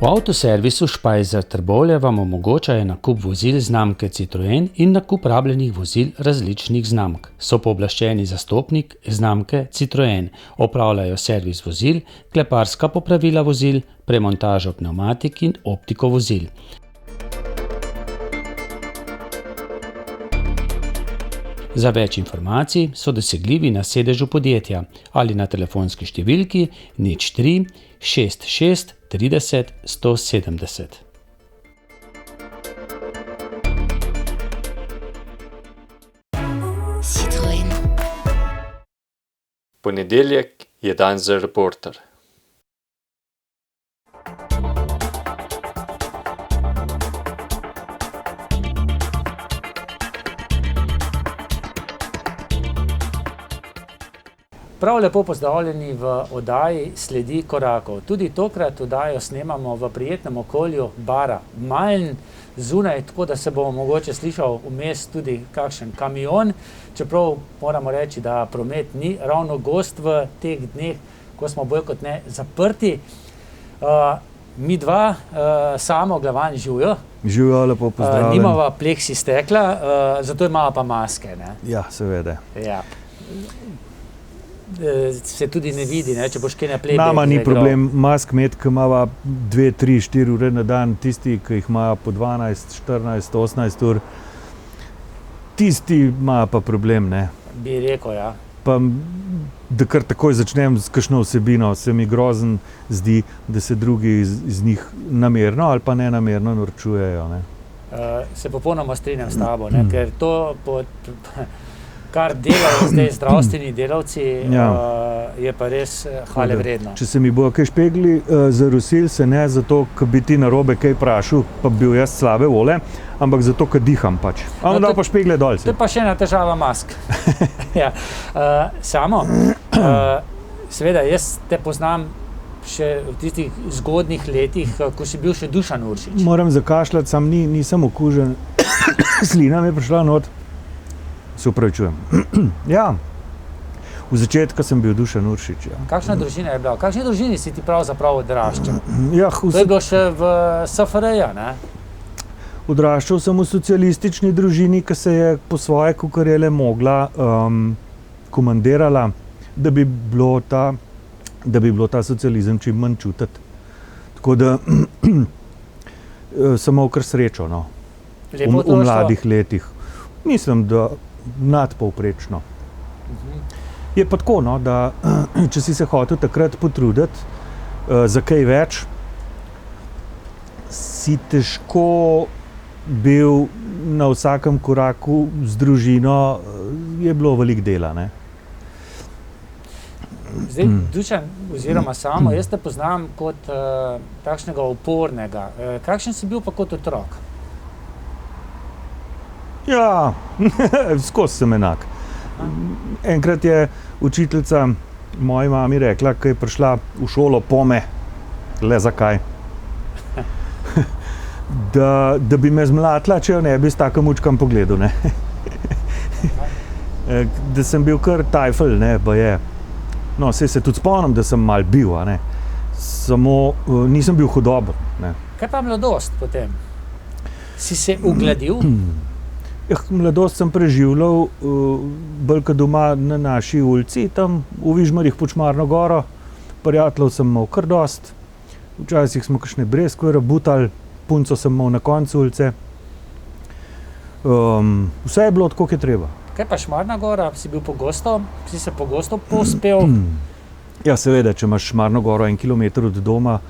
V avtoservisu Špajzer Trbovlje vam omogočajo nakup vozil znamke Citroen in nakup rabljenih vozil različnih znamk. So pooblaščeni zastopnik znamke Citroen. Opravljajo servis vozil, kleparska popravila vozil, premontažo pnevmatik in optiko vozil. Za več informacij so dosegljivi na sedežu podjetja ali na telefonski številki 03 66 30 170. Citroen. Ponedeljek je dan za Reporter. Prav lepo pozdravljeni v oddaji Sledi korakov. Tudi tokrat oddajo snemamo v prijetnem okolju bara Maln zunaj, tako da se bo mogoče slišal vmes tudi kakšen kamion, čeprav moramo reči, da promet ni ravno gost v teh dneh, ko smo bolj kot ne zaprti. Mi dva, Samo Glavan, živijo. Živijo, lepo pozdravljen. Nimava pleksi stekla, zato imava pa maske, ne? Ja, seveda. Ja. Se tudi ne vidi, ne? Če boš kaj na plebek. Nama ni problem mask imeti, ki imava 2, 3, 4 ure na dan, tisti, ki jih imajo po 12, 14, 18 ur, tisti imajo pa problem, ne. Bi rekel, ja. Pa, da kar takoj začnem s kakšno vsebino, se mi grozen zdi, da se drugi iz njih namerno ali pa nenamerno norčujejo, ne. Se popolnoma strinjam s tabo, ne? Ker to kar delajo zdaj zdravstveni delavci, je pa res hvale vredno. Če se mi bo kaj špegli zarusili, se ne zato, ker bi ti narobe kaj vprašal, pa bi bil jaz slabe vole, ampak zato, ker diham pač. Ampak da pa špegle dol. To je pa še ena težava mask. Ja. Samo, seveda, jaz te poznam še v tistih zgodnjih letih, ko si bil še Dušan Uršič. Moram zakašljati, sam nisem okužen. Slina mi je prišla not. Se upravičujem. Ja, v začetku sem bil Dušan Uršič. Ja. Kakšna družina je bila? V kakšni družini si ti pravzaprav odraščal? Ja, to je bilo še v SFRJ, ne? Odraščal sem v socialistični družini, ki se je po svoje, kakor je le mogla, komandirala, da bi bilo ta socializem čim manj čutiti. Tako da sem imel kar srečo, no. V mladih letih. Mislim, da nadpovprečno. Je pa tako, no, da če si se hotel takrat potruditi za kaj več, si težko bil na vsakem koraku z družino, je bilo veliko dela, ne. Zdaj, Dušan, oziroma Samo, jaz te poznam kot takšnega upornega. Kakšen si bil pa kot otrok? Ja, skozi sem enak. Enkrat je učiteljica moji mami rekla, ko je prišla v šolo pome, le zakaj, da bi me zmlatila, če jo ne bi s takim učkam pogledal, ne. Da sem bil kar tajfel, ne, pa je. No, saj se tudi spomnim, da sem mal bil, a ne. Samo nisem bil hudoben, ne. Kaj pa mladost potem? Si se ugladil? Mladost sem preživljal bolj kot doma na naši ulici, tam v Vižmarjih pod Šmarno goro. Prijateljev sem imel kar dost. Včasih smo kakšne breskve rabutali, punco sem imel na koncu ulice. Vse je bilo tako, kot je treba. Kaj pa Šmarna gora? Si se pogosto povzpel? Ja, seveda, če imaš Šmarno goro 1 kilometer od doma,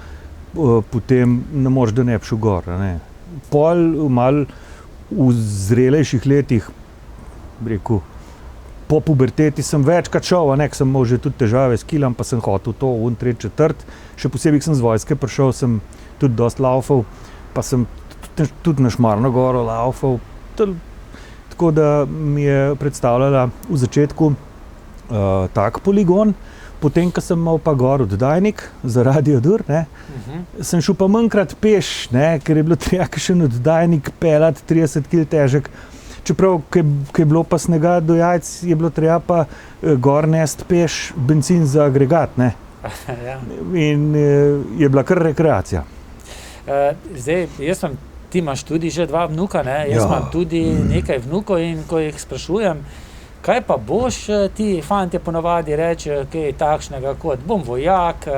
potem ne moreš, da ne bi šel gor, ne. Malo v zrelejših letih, rekel, po puberteti sem večkrat šel, ker sem imel že tudi težave s kilom, pa sem hotel to, 3, 4. Še posebej sem z vojske prišel, sem tudi dosti laufal, pa sem tudi na Šmarno goro laufal. Tako da mi je predstavljala v začetku tak poligon. Potem, ko sem imel pa gor oddajnik za radiodur, ne, sem šel pa manjkrat peš, ne, ker je bilo treba kakšen oddajnik peljati 30 kg težek. Čeprav, ko je bilo pa snega do jajc, je bilo treba pa gor nesti peš bencin za agregat, ne. Ja. In je bila kar rekreacija. Zdaj, ti imaš tudi že 2 vnuka, ne? Jaz imam tudi nekaj vnukov in ko jih sprašujem, kaj pa boš, ti fantje ponavadi rečejo, kaj takšnega kot bom vojak,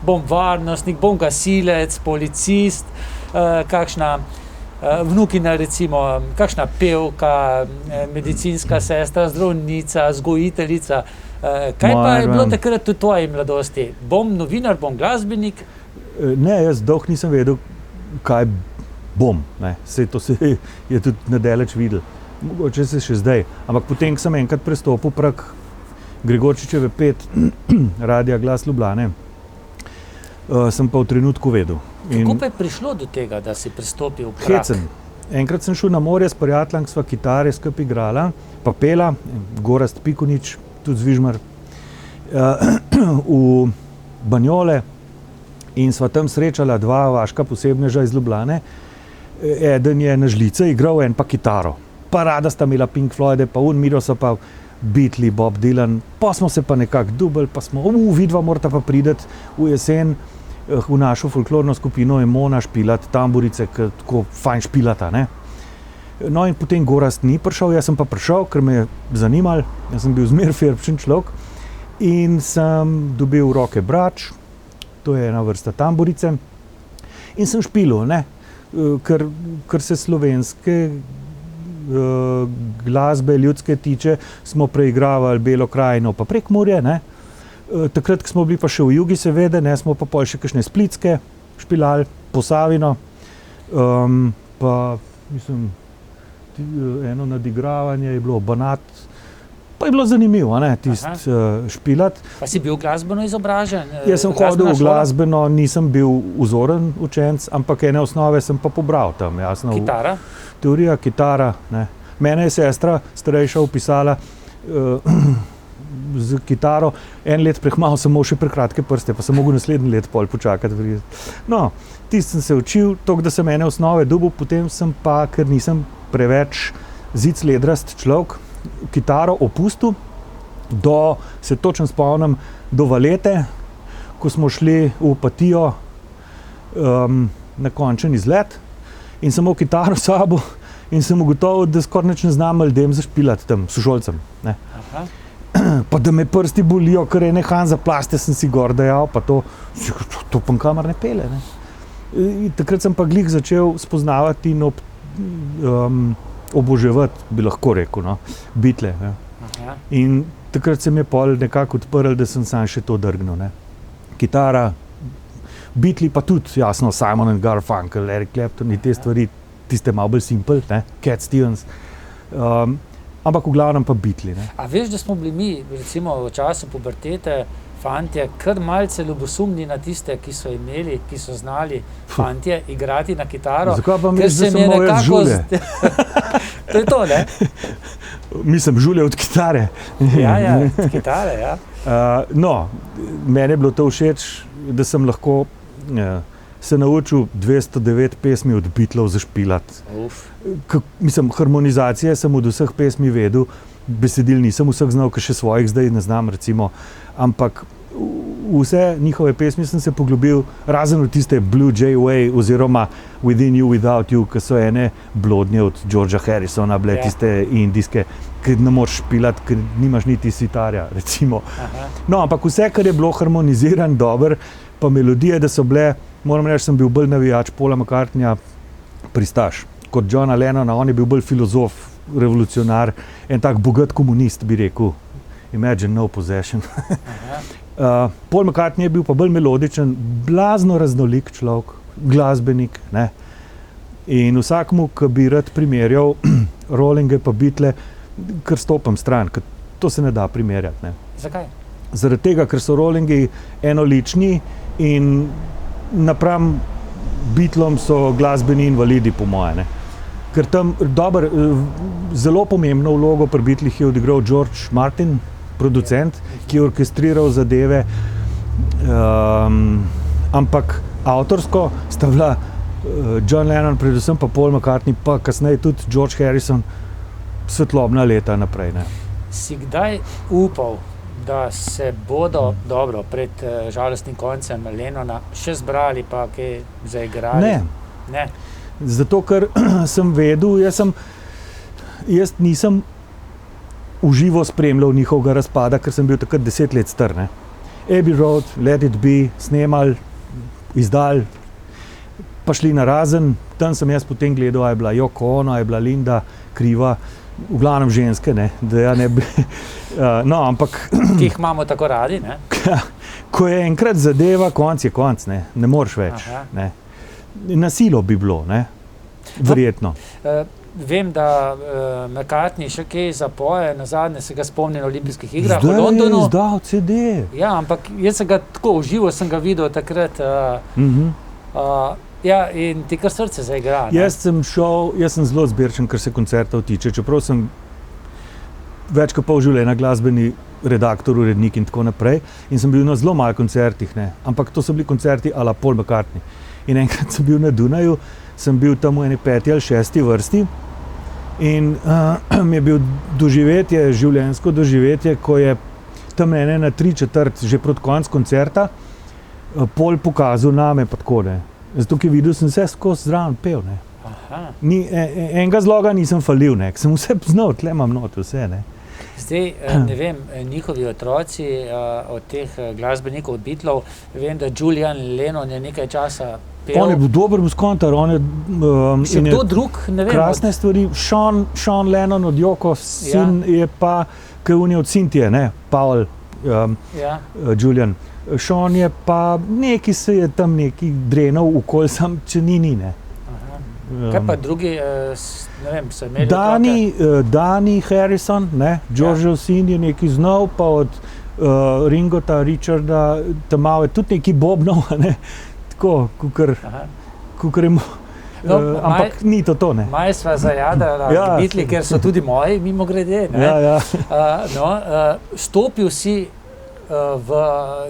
bom varnostnik, bom gasilec, policist, kakšna vnukina recimo, kakšna pevka, medicinska sestra, zdravnica, vzgojiteljica. Kaj pa je bilo takrat v tvoji mladosti? Bom novinar, bom glasbenik? Ne, jaz dolgo nisem vedel, kaj bom. Saj to se je tudi nadaleč videl. Mogoče se še zdaj. Ampak potem, ko sem enkrat prestopil prek Gregorčičeve 5 Radia Glas Ljubljane, sem pa v trenutku vedel. Kako pa je prišlo do tega, da si prestopil prek? Hecen. Enkrat sem šel na morje s prijateljem, sva kitare skupaj igrala, pa pela, Gorazd Pikonič, tudi Zvižmar, v Banjole in sva tam srečala 2 vaška posebneža iz Ljubljane. Eden je na žlice igral, en pa kitaro. Pa rada sta imela Pink Floyde, pa Miro so pa Beatli, Bob Dylan, pa smo se pa nekako dubli, pa smo, vidva morata pa prideti v jesen v našo folklorno skupino Emona špilat tamburice, ki tako fajn špilata, ne. No in potem Gorazd ni prišel, jaz sem pa prišel, ker me je zanimal, jaz sem bil zmer firpčen človek in sem dobil v roke brač, to je ena vrsta tamburice, in sem špilil, ne, ker se slovenske glasbe ljudske tiče, smo preigravali Belo krajino pa Prekmurje, ne. Takrat, ko smo bili pa še v jugi, seveda, ne, smo pa pol še kakšne Splitske špilali, Posavino, pa mislim, eno nadigravanje je bilo Banat, pa je bilo zanimivo, ne, špilat. Pa si bil glasbeno izobražen? Jaz sem hodil v glasbeno, nisem bil vzoren učenec, ampak ene osnove sem pa pobral tam, jasno. Kitara? Teorija, kitara, ne. Mene je sestra starejša opisala z kitaro, 1 let prehmal sem imel še prekratke prste, pa sem mogel naslednji let pol počakati. No, tisti sem se učil, toliko da sem ene osnove dobil, potem sem pa, ker nisem preveč zicledrast človek, kitaro opustil, se točno spomnim, do Valete, ko smo šli v Opatijo na končen izlet in sem imel kitaro s sabo in sem ugotovil, da skoraj nič ne znam ljudem zašpilati tam, sošolcem, ne. Pa da me prsti bolijo, ker ene Hanza plaste sem si gor dajal, pa to pa nikamor ne pele, ne. In takrat sem pa glih začel spoznavati in oboževati, bi lahko rekel, no, Beatle, ne. In takrat se mi je pol nekako odprl, da sem sam še to drgnil, ne. Kitara, Beatli pa tudi, jasno, Simon and Garfunkel, Eric Clapton in te stvari, tiste malo bolj simple, ne, Cat Stevens, ampak v glavnem pa Beatli, ne. A veš, da smo bili mi, recimo v času pubertete, fantje, kar malce ljubosumni na tiste, ki so znali fantje igrati na kitaro. Zakaj pa misliš, da sem imel jaz žulje? To je to, ne? Mislim, žulje od kitare. Ja, od kitare, ja. No, meni je bilo to všeč, da sem lahko se naučil 209 pesmi od Beatlov zašpilati. Mislim, harmonizacije sem od vseh pesmi vedel, besedil nisem vseh znal, ker še svojih zdaj ne znam, recimo, ampak vse njihove pesmi sem se poglobil, razen v tiste Blue Jay Way oziroma Within You, Without You, ki so ene blodnje od Georgea Harrisona, bile tiste indijske, ki ne moreš špilati, ker nimaš niti sitarja, recimo. No, ampak vse, kar je bilo harmoniziran, dober, pa melodije, da so bile, moram reči, sem bil bolj navijač Paula McCartneyja, pristaš. Kot Johna Lennona, on je bil bolj filozof, revolucionar, en tak bogat komunist, bi rekel. Imagine no possession. Paul McCartney je bil pa bolj melodičen, blazno raznolik človek, glasbenik, ne. In vsakmu, ki bi rad primerjal Rollinge pa Beatle, kar stopam stran, ker to se ne da primerjati, ne. Zakaj? Zaradi tega, ker so Rollingi enolični in napram Beatlom so glasbeni invalidi, po moje, ne. Ker tam zelo pomembno vlogo pri Beatlih je odigral George Martin, producent, ki je orkestriral zadeve, ampak avtorsko sta bila John Lennon, predvsem pa Paul McCartney, pa kasneje tudi George Harrison, svetlobna leta naprej, ne. Si kdaj upal, da se bodo dobro pred žalostnim koncem Lennona še zbrali pa kaj zaigrali? Ne. Zato, ker sem vedel, jaz nisem uživo spremljal njihovega razpada, ker sem bil takrat 10 let star. Ne. Abbey Road, Let It Be, snemali, izdali, pa šli na razen. Tam sem jaz potem gledal, a je bila Yoko Ono, a je bila Linda kriva, v glavnem ženske, ne, da ja ne bi... no, ampak... Ki jih imamo tako radi, ne? Ko je enkrat zadeva, konc je konc, ne moreš več. Ne. Na silo bi bilo, ne, verjetno. Vem, da McCartney še kaj zapoje, nazadnje se ga spomnim na olimpijskih igrah v Londonu. Zdaj je izdal CD. Ja, ampak jaz sem ga tako uživo, sem ga videl takrat. Ja, in ti kar srce zaigra. Jaz sem zelo zbirčen, kar se koncertov tiče, čeprav sem več kot pol življenja glasbeni redaktor, urednik in tako naprej. In sem bil na zelo malo koncertih, ne. Ampak to so bili koncerti a la Paul McCartney. In enkrat sem bil na Dunaju, sem bil tam v eni 5. ali 6. vrsti in mi je bil doživetje, življenjsko doživetje, ko je tam ene na 3/4 že proti koncu koncerta Paul pokazal name pa tako, ne. Zato, ki videl sem vse skozi zraven pel, ne. Enega zloga nisem falil, ne, sem vse poznal, tle imam not vse, ne. Zdaj, ne vem, njihovi otroci od teh glasbenikov, od Beatlov, vem, da Julian Lennon je nekaj časa pel. On je bil dober muskontar, on je... Še kdo drug, ne vem. Krasne stvari, Sean Lennon od Yoko, sin je pa, kaj on je od Cynthie, ne, Paul, Julian. Sean je pa, neki se je tam neki drenal okoli, sam če ni, ne. Kaj pa drugi, ne vem, so imeli Danny Harrison, ne, Georgeov sin je neki znal, pa od Ringota, Richarda, tam malo je tudi neki bobnov, ne, tako, kukor je ampak ni to, ne. Maj sva zajadrala Beatli, ker so tudi moji, mimogrede, ne. Stopil si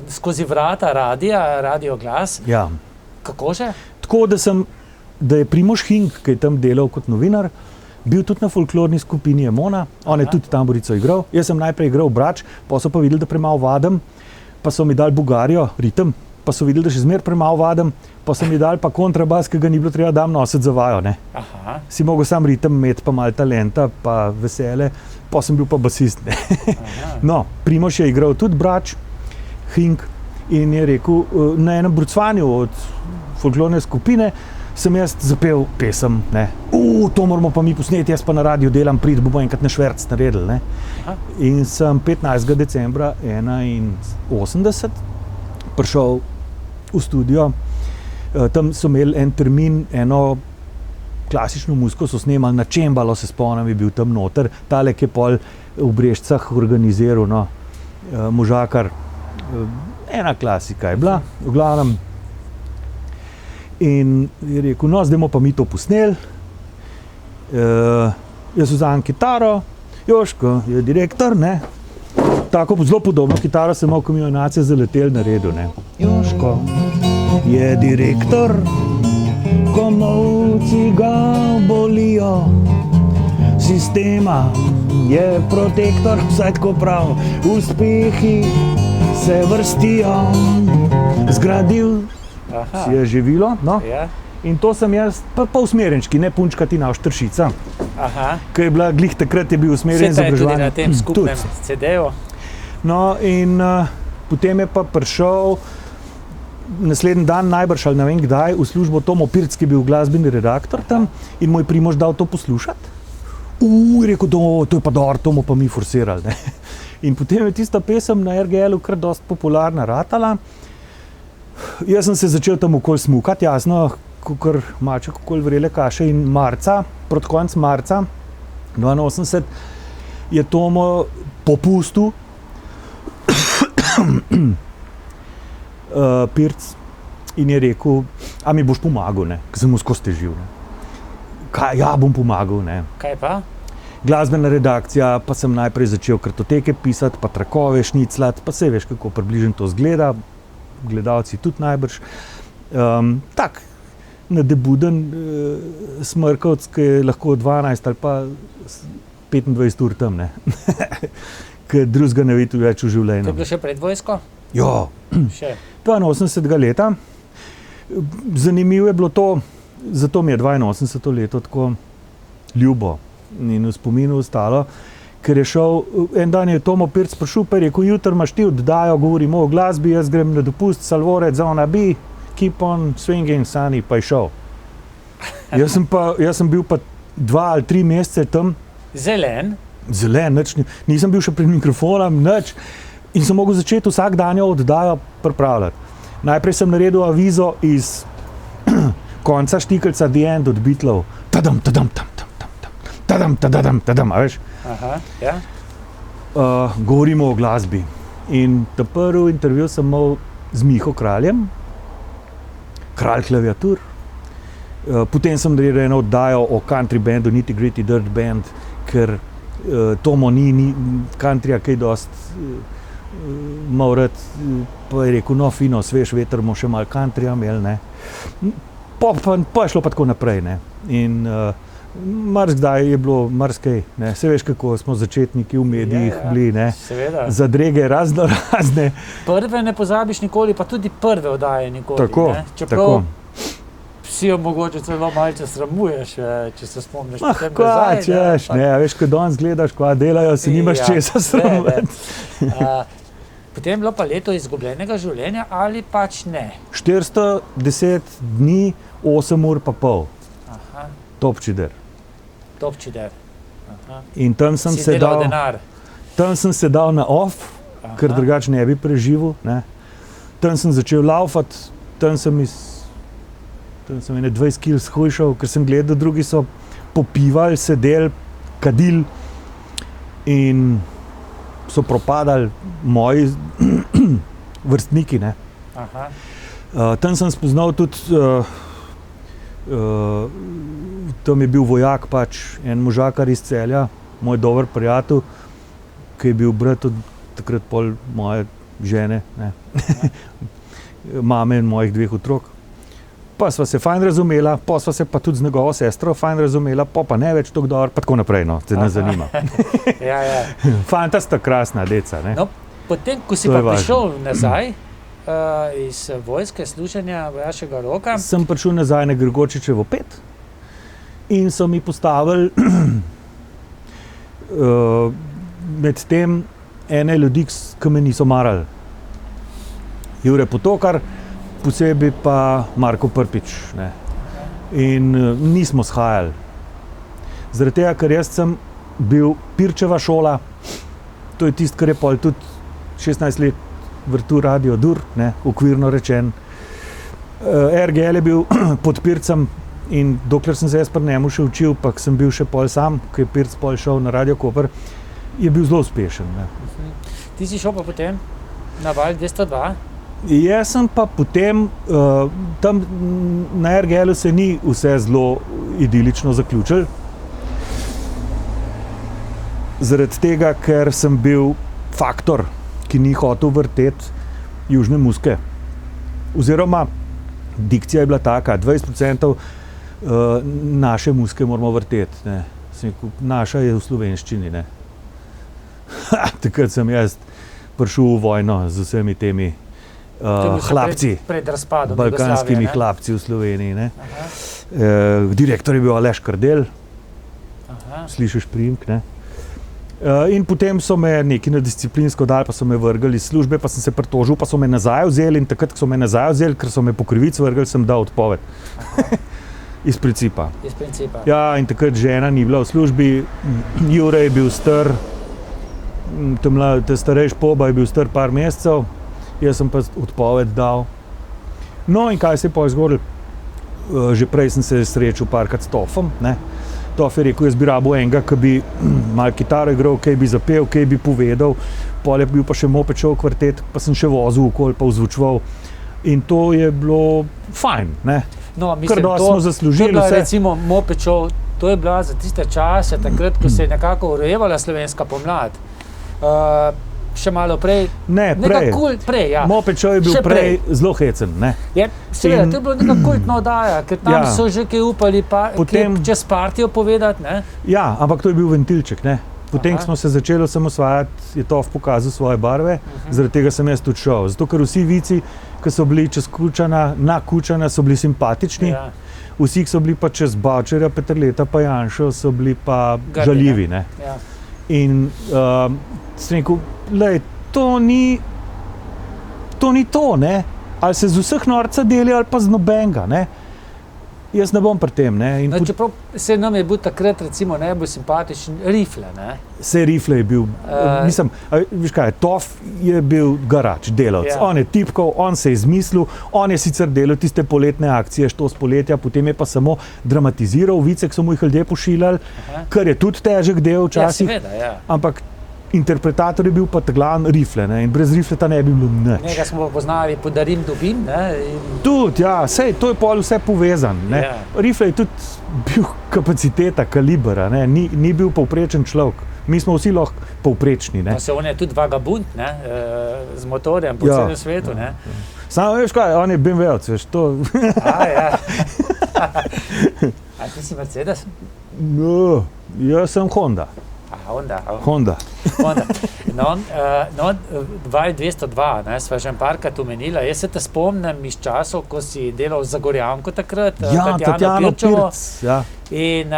skozi vrata Radio Glas. Ja. Kako že? Tako, da je Primož Hink, ki je tam delal kot novinar, bil tudi na folklorni skupini Emona, on je tudi tamburico igral. Jaz sem najprej igral Brač, pa so pa videli, da premalo vadim, pa so mi dali Bugarijo, ritem, pa so videli, da še zmer premalo vadim, pa so mi dali pa kontrabas, ki ga ni bilo treba dam nositi za vajo, ne. Si mogel sam ritem imeti, pa malo talenta, pa vesele, pa sem bil pa basist, ne. No, Primož je igral tudi Brač, Hink, in je rekel, na enem brucvanju od folklorne skupine sem jaz zapel pesem, ne. To moramo pa mi posneti, jaz pa na radiu delam, bomo enkrat na šverc naredili, ne. In sem 15. decembra 1981 prišel v studio, tam so imeli en termin, eno klasično muziko so snemali, na čembalo se spomnim, je bil tam noter, tale, ki je pol v Brežicah organiziral, no, Možakar, ena klasika je bila, v glavnem. In je rekel, no, zdaj bomo pa mi to posneli, jaz vzamem kitaro, Joško je direktor, ne, tako zelo podobno kitaro sem imel, ko mi je Nacija zaletel na redu, ne. Joško je direktor, komolci ga bolijo, sistema je protektor, vsaj tako prav, uspehi se vrstijo, zgradil si je živilo, no. In to sem jaz, pa usmerjenčki, ne punčka Tina Oštršica, ki je bila, glih takrat je bil usmerjen za izobraževanje. Vse je tudi na tem skupnem CD-ju. No, in potem je pa prišel naslednji dan, najbrž ali ne vem kdaj, v službo Tomo Pirc, ki je bil glasbeni redaktor tam, in moj Primož dal to poslušati. Rekel, to je pa dobro, to bomo pa mi forsirali, ne. In potem je tista pesem na RGL-u kar dosti popularna ratala. Jaz sem se začel tam okoli smukati, jasno, kakor maček okoli vrele kaše, in marca, proti koncu marca 82 je Tomo popustil Pirc in je rekel, a mi boš pomagal, ne, ker sem mu skozi težil, ne. Ja, bom pomagal, ne. Kaj pa? Glasbena redakcija, pa sem najprej začel kartoteke pisati, pa trakove šniclati, pa saj veš, kako približno to zgleda, gledalci tudi najbrž. Tak, nadebuden smrkavc, ki je lahko 12 ali pa 25 ur tam, ne. ker drugega ne vidi več v To je življenju. bilo še pred vojsko? Ja, Še. 82 leta. Zanimivo je bilo to, zato mi je 82 leto tako ljubo in v spominu ostalo, ker je šel, en dan je Tomo Pirc prišel, pa je rekel, jutri imaš ti oddajo, govorimo o glasbi, jaz grem na dopust, Salvorec, Zona B, keep on swinging, Sunny, pa je šel. Jaz sem bil pa 2 ali 3 mesece tam, Zelen. nič, nisem bil še pred mikrofonom, nič, in sem mogel začeti vsak dan jo oddajo pripravljati. Najprej sem naredil avizo iz konca štikelca The End od Beatlov. Tadam, tadam, tam, tam, tam, tam, tadam, tadam, tadam, a veš? Aha, ja. Govorimo o glasbi. In ta prvi intervju sem imel z Miho Kraljem, kralj klaviatur. Potem sem naredil eno oddajo o country bandu, Nitty Gritty Dirt Band, ker Tomo ni countryja kaj dosti mal rad, pa je rekel, no fino, svež veter, bomo še malo countryja imeli, ne. Pa je šlo pa tako naprej, ne. In marsikdaj je bilo, marsikaj, ne, se veš, kako smo začetniki v medijih bili, ne. Seveda. Zadrege razne. Prve ne pozabiš nikoli, pa tudi prve oddaje nikoli. Tako, ne? Čeprav tako. si jo mogoče celo malce sramuješ, če se spomniš. potem Kva, nazaj, češ, ne, a veš, ko danes gledaš, kva delajo, se nimaš česa sramujati. Potem je bilo pa leto izgubljenega življenja ali pač ne? 410 dni, 8 ur pa pol, Aha, Topčider. Topčider. Aha. In tam sem Si se delal dal, denar. tam sem se dal na off, ker Aha. drugače ne bi preživel, ne. Tam sem začel laufati, tam sem ene 20 kil shujšal, ker sem gledal, drugi so popivali, sedeli, kadili in so propadali moji vrstniki, ne. Aha. Tam sem spoznal tudi, tam je bil vojak pač, en možakar iz Celja, moj dober prijatelj, ki je bil brat od takrat pol moje žene, ne. Mame in mojih 2 otrok. Pa sva se fajn razumela, pa sva se pa tudi z njegovo sestro fajn razumela, pa ne več tako dobro, pa tako naprej, no, te ne zanima. Ja, ja. Fanta sta krasna deca, ne. No, potem, ko si To je pa važno. prišel nazaj iz vojske, služenja vojaškega roka, Sem prišel nazaj na Grgočičevo 5 in so mi postavili med tem ene ljudi, ki me niso marali. Jure Potokar, posebej pa Marko Prpič, ne. In nismo shajali. Zaradi tega, ker jaz sem bil Pirčeva šola, to je tisto, kar je pol tudi 16 let vrtu Radio Dur, ne, okvirno rečen. RGL je bil pod Pircem in dokler sem se jaz pri njemu še učil, pa sem bil še pol sam, ko je Pirc pol šel na Radio Koper, je bil zelo uspešen, ne. ti si šel pa potem na Val 202. Jaz sem pa potem, tam na RGL-u se ni vse zelo idilično zaključilo. Zaradi tega, ker sem bil faktor, ki ni hotel vrteti južne muske. Oziroma, dikcija je bila taka, 20% naše muske moramo vrteti, ne. Sem rekel, naša je v slovenščini, ne. Takrat sem jaz prišel v vojno z vsemi temi To je bil še hlapci, Pred razpadom balkanskimi Jugoslavije, ne? hlapci v Sloveniji, ne. Aha, Direktor je bil Aleš Kardel, aha. slišiš priimek, ne. In potem so me neki na disciplinsko dali, pa so me vrgli iz službe, pa sem se pritožil, pa so me nazaj vzeli in takrat, ko so me nazaj vzeli, ker so me po krivici vrgli, sem dal odpoved. Iz principa. Iz principa. Ja, in takrat žena ni bila v službi, Jure je bil star, ta starejši poba je bil star par mesecev, jaz sem pa odpoved dal. No in kaj se je pol zgodilo? Že prej sem se srečal parkrat s Tofom, ne. Tof je rekel, jaz bi rabil enega, ki bi malo kitaro igral, kaj bi zapel, kaj bi povedal, pol je bil pa še Mopečov kvartet, pa sem še vozil okoli, pa ozvučeval. In to je bilo fajn, ne. No, Kar dosti smo zaslužili to je bila, vse. recimo Mopečov, to je bila za tiste čase, takrat, ko se je nekako urejevala slovenska pomlad. Še malo prej, Ne, prej. prej, ja. Mopečov je bil Še prej zelo hecen, ne. Je, seveda, In- to je bilo neka kultna oddaja, ker tam Ja. so že kaj upali Potem- čez partijo povedati, ne? Ja, ampak to je bil ventilček, ne. Potem, ko smo se začeli osamosvajati, je TOF pokazal svoje barve, zaradi tega sem jaz tudi šel. Zato, ker vsi vici, ki so bili čez Kučana, na Kučana, so bili simpatični, Ja. vsi, ki so bili pa čez Bavčarja, Peterleta pa Janšo, so bili pa Grdi, žaljivi. Ne? Ja. In sem rekel, lej, to ni to, ne? Ali se z vseh norca deli, ali pa z nobenega, ne? Jaz ne bom pri tem, ne? In No, čeprav se nam je bil takrat recimo najbolj simpatičen Rifle, ne? Vse Rifle je bil, mislim, veš kaj, TOF je bil garač, delavec. Ja. On je tipkal, on se je izmislil, on je sicer delal tiste poletne akcije, što z poletja, potem je pa samo dramatiziral, vice, ki so mu jih ljudje pošiljali, kar je tudi težek del Ja, včasih, seveda, ja. ampak interpretator je bil pa glavni Rifle, ne? In brez Rifleta ne bi bilo nič. Njega smo pa poznali, podarim dobim, ne? In Tudi, ja, sej, to je pol vse povezan. Ne? Ja. Rifle je tudi bil kapaciteta, kalibra, ne? Ni bil povprečen človek. Mi smo vsi lahko povprečni. Ne? pa se on je tudi vagabund, ne? Z motorjem po Ja. celem svetu, ne? Samo veš kaj, on je BMW-ovc, veš, to... Ja. A ti si Mercedes? No, jaz sem Honda. Honda. Honda. No, Val 202, ne, sva že parkrat omenila. Jaz se te spomnim iz časov, ko si delal za Gorjanko takrat, Ja, Tatjano Pirčevo. Pirc. Ja. In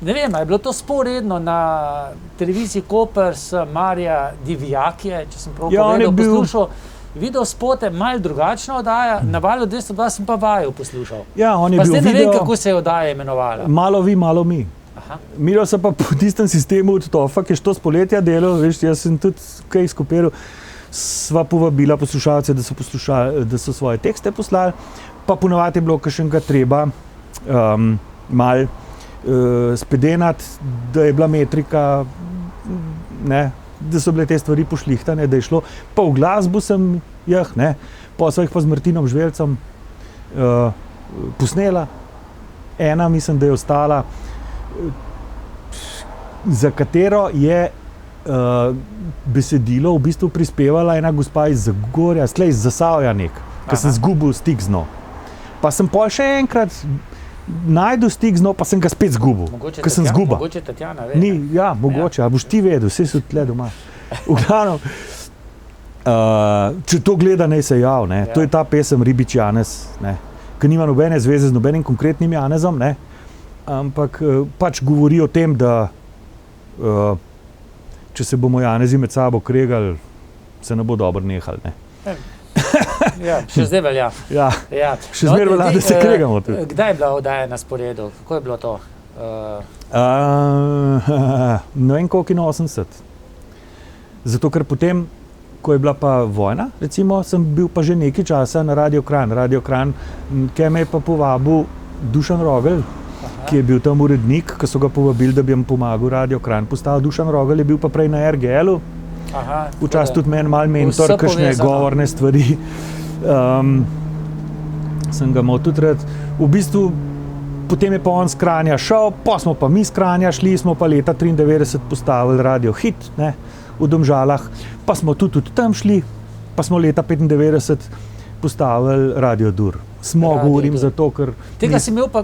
ne vem, a je bilo to sporedno na televiziji Koper s Marija Divjakije, če sem prav Ja, on je povedal, bil- poslušal. Video spote, malo drugačna oddaja, na Valu 202 sem pa vaju poslušal. Ja, on je Pa bil zdaj ne vem, video, kako se je oddaja imenovala. malo vi, malo mi. Aha. Miro se pa po tistem sistemu od TOF-a, ki je što z poletja delal, veš, jaz sem tudi kaj skopiral, sva povabila poslušalce, da so svoje tekste poslali, pa ponovadi je bilo kakšnega treba mal spedenati, da je bila metrika, ne, da so bile te stvari pošlihtane, da je šlo, pa v glasbu sem ne, pa so jih pa z Martinom Žveljcem posnela, ena mislim, da je ostala, za katero je besedilo v bistvu prispevala ena gospa iz Zagorja, slej iz Zasavja ki sem zgubil stik z njo. Pa sem pol še enkrat najdel stik z njo, pa sem ga spet zgubil, ker sem zguba. Mogoče Tatjana ve. Ni, ja, mogoče, a boš ti vedel, vse so tle doma. V glavnem, če to gleda, naj se jav, ne. To je ta pesem Ribič Janez, ne, ki nima nobene zveze z nobenim konkretnim Janezom, ne, ampak pač govori o tem, da če se bomo Janezi med sabo kregali, se ne bo dobro nehali, ne. Ja, še zdaj velja. Ja, Ja. še zmeraj velja, da se kregamo tudi. Kdaj je bila oddaja na sporedu? Kako je bilo to? Ne vem, koliko je 80. Zato, ker potem, ko je bila pa vojna, recimo, sem bil pa že nekaj časa na Radio Kranj. Radio Kranj, ki me je pa povabil Dušan Rogelj, ki je bil tam urednik, ki so ga povabili, da bi jim pomagal Radio Kranj postaviti. Dušan Rogelj je bil pa prej na RGL-u, včasih tudi meni mal mentor, kakšne govorne stvari. Sem ga imel tudi rad. V bistvu, potem je pa on s Kranja šel, pa smo pa mi s Kranja šli, smo pa leta 93 postavili Radio Hit, ne, v Domžalah, pa smo tudi tam šli, pa smo leta 95 postavili Radio Dur. Smo, Radio govorim Dur. zato, ker... Tega si imel pa,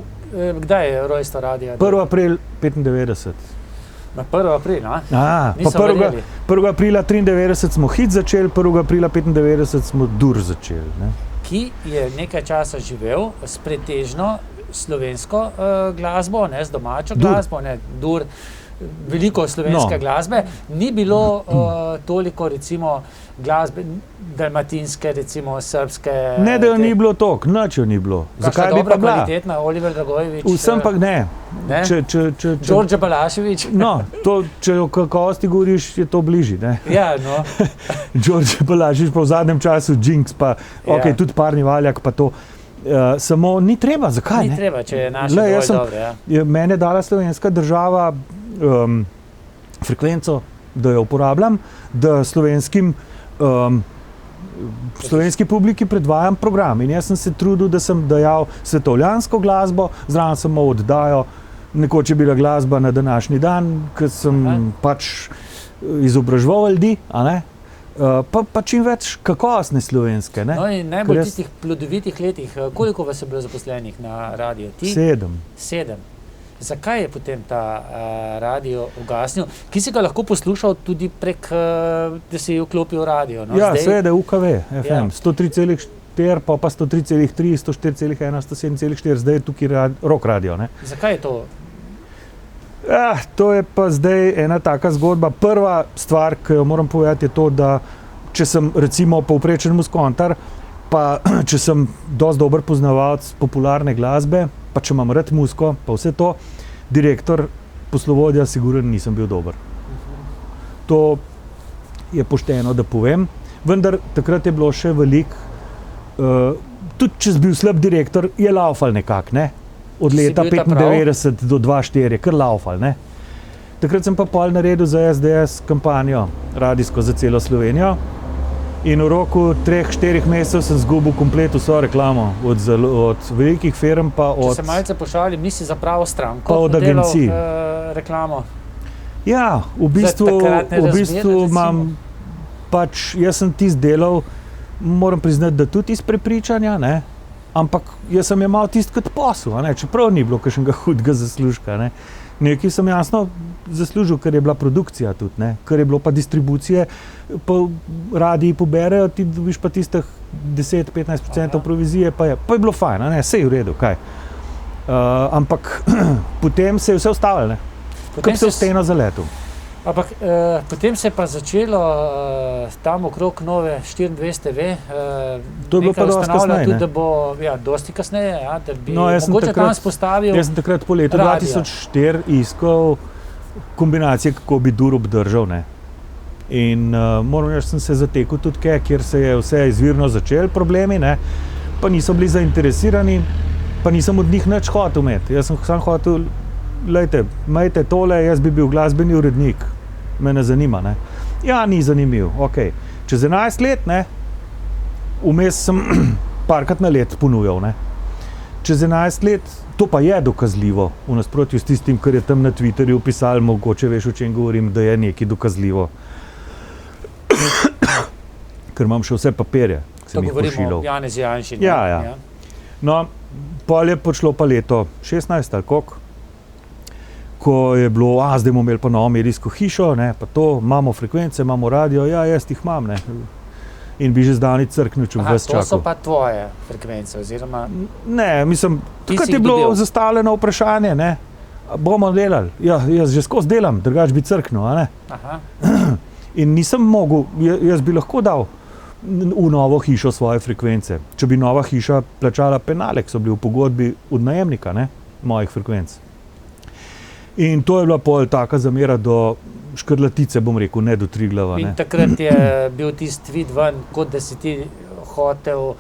kdaj je rojstvo radia? 1. april 95. Na 1. april, a? Pa Niso 1. verjeli. 1. aprila 93 smo Hit začeli, 1. aprila 95 smo Dur začeli. Ne? Ki je nekaj časa živel s pretežno slovensko glasbo, ne z domačo Dur. glasbo, ne Dur, veliko slovenske glasbe, ni bilo toliko recimo glasbe dalmatinske, recimo srbske. Ne, da jo ni bilo toliko, nič jo ni bilo. Zakaj bi pa bila? Kvalitetna, Oliver Dragojevič. Vsem pa ne. Ne? Đorđe Balašević. No, če o kakovosti govoriš, je to bližje. Ja, no. Đorđe Balašević pa v zadnjem času Jinx, pa okay, tudi Parni Valjak, pa to. Samo ni treba, zakaj? Ni ne? treba, če je naše dovolj dobre. Ja. Mene je dala slovenska država frekvenco, da jo uporabljam, da slovenski publiki predvajam program. In jaz sem se trudil, da sem dajal svetovljansko glasbo, zraven sem imel oddajo, nekoč je bila glasba na današnji dan, ker sem pač izobraževal ljudi, a ne? Pa čim več kakovostne slovenske. Ne? No in najbolj tistih plodovitih letih, koliko vas je bilo zaposlenih na radiju? Ti? 7. 7. Zakaj je potem ta radio ugasnil, ki si ga lahko poslušal tudi prek, da si je vklopil radio? No? Ja, Zdaj, seveda UKV, FM, Ja. 103,4, pa 103,3, 104,1, 107,4, zdaj je tukaj rock radio. Ne? zakaj je to? Ja, to je pa zdaj ena taka zgodba. Prva stvar, ki jo moram povedati, je to, da če sem recimo povprečen muskontar, pa če sem dosti dober poznavalec popularne glasbe, pa če imam rad muziko, pa vse to, direktor, poslovodja, sigurno nisem bil dober. To je pošteno, da povem. Vendar takrat je bilo še veliko, tudi če si bil slab direktor, je laufal nekako, ne? Od Si leta bil ta prav? 95 do 2004, kar laufal, ne? Takrat sem pa pol naredil za SDS kampanjo radijsko za celo Slovenijo in v roku 3-4 mesecev sem zgubil komplet vso reklamo od velikih firm pa Če od... se malce pošalim, nisi za pravo stranko Pa od delal, agencij. reklamo. Ja, v bistvu, takratne v razmere, bistvu imam pač, jaz sem tisti delal, moram priznati, da tudi iz prepričanja, ne? Ampak jaz sem imel tisti kot posel, a ne? Čeprav ni bilo kakšnega hudega zaslužka. Ne? Nekaj sem jasno zaslužil, ker je bila produkcija tudi, ne? Ker je bilo pa distribucije, pa radiji poberejo, ti dobiš pa tistih 10-15% provizije, pa je bilo fajn, a ne? Sej v redu, kaj. Ampak potem se je vse ustavilo, ne? Kot se v steno zaletel. Ampak potem se je pa začelo tam okrog Nove 24 TV, To je bilo pa nekaj dosti ustanavlja kasneje, tudi, ne? da bo, ja, dosti kasneje, ja, da bi No, jaz sem mogoče takrat- tam spostavil. Jaz sem takrat po letu radio. 2004 iskal kombinacije, kako bi dur obdržal. Ne? In moram reči, sem se zatekel tudi kaj, kjer se je vse izvirno začel problemi, ne? Pa niso bili zainteresirani, pa nisem od njih nič hotel imeti. Jaz sem sam hotel, lejte, majte tole, jaz bi bil glasbeni urednik, me ne zanima. Ne? Ja, ni zanimiv, ok. Čez 11 let, ne, vmes sem parkrat na let ponujal, ne. Čez 11 let, to pa je dokazljivo, v nasprotju s tistim, kar je tam na Twitterju pisal, mogoče veš, o čem govorim, da je nekaj dokazljivo. Ker imam še vse papirje, ki To sem jih govorimo pošiljal. o Janezu Janši. ne? Ja. No, pol je prišlo pa leto 16 ali koliko, ko je bilo, zdaj bomo imeli pa novo medijsko hišo, ne, pa to, imamo frekvence, imamo radio, ja, jaz jih imam, ne. In bi že zdavni crknil, če bi Aha, vas to so čakal. pa tvoje frekvence, oziroma Ne, mislim, Ti takrat si je jih bilo dobil? zastavljeno vprašanje, ne, a bomo delali. Ja, jaz že skozi delam, drugače bi crknil, a ne. aha, In nisem mogel, jaz bi lahko dal v novo hišo svoje frekvence. Če bi nova hiša plačala penale, ki so bili v pogodbi od najemnika, ne, mojih frekvenc. In to je bila pol taka zamera do škrlatice, bom rekel, ne do Triglava. in Ne. takrat je bil tisti tweet ven, kot da si ti hotel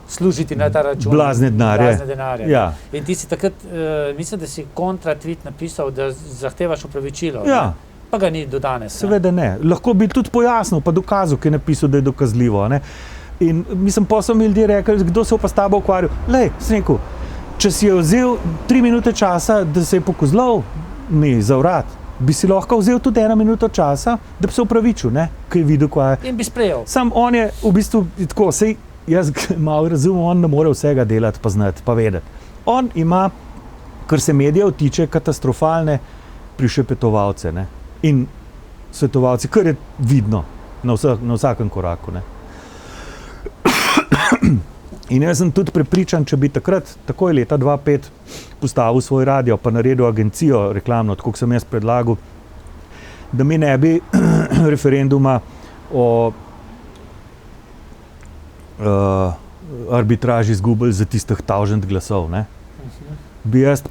služiti na ta račun. Blazne denarje. Blazne denarje. Ja, In ti si takrat, mislim, da si kontra tweet napisal, da zahtevaš upravičilo. ja. Ne? Pa ga ni do danes. ne? Seveda ne. Lahko bi tudi pojasnil, pa dokazal, ki je napisal, da je dokazljivo. Ne? In mislim, pa so mi ljudje rekli, kdo se je pa s tabo ukvarjal. Lej, sem rekel, če si je vzel 3 minute časa, da se je pokozlal mi za vrat, bi si lahko vzel tudi 1 minuto časa, da bi se upravičil, ne? Ko je videl, kaj je. In bi sprejel. Sam on je v bistvu tako, sej jaz malo razumem, on ne more vsega delati, pa znati, pa vedeti. On ima, kar se medijev tiče, katastrofalne prišepetovalce, ne? In svetovalci, kar je vidno na vsakem koraku. Ne? In jaz sem tudi prepričan, če bi takrat, takoj leta 2005, postavil svoj radio, pa naredil agencijo reklamno, tako kot sem jaz predlagal, da mi ne bi referenduma o arbitraži izgubili za tistih 1000 glasov. Ne? Bi jaz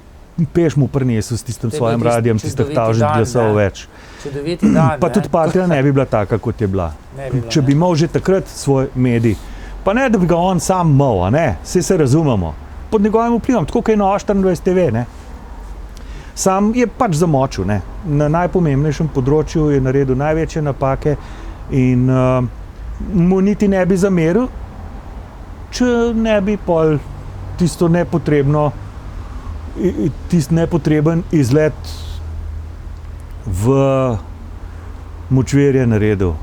peš mu prinesel s tistim To je svojim bil tisti radijem tistih čudoviti 1000 dan, glasov ne. več. Čudoviti dan. Pa ne? tudi partija ne bi bila taka, kot je bila. Ne bi bila, Če bi imel že takrat svoj medij. Pa ne, da bi ga on sam imel, a ne, vse se razumemo. Pod njegovim vplivom, tako kot je Nova 24 TV, ne. Sam je pač zamočil, ne. Na najpomembnejšem področju je naredil največje napake in mu niti ne bi zameril, če ne bi pol tisto nepotrebno, tisti nepotreben izlet v močvirje naredil.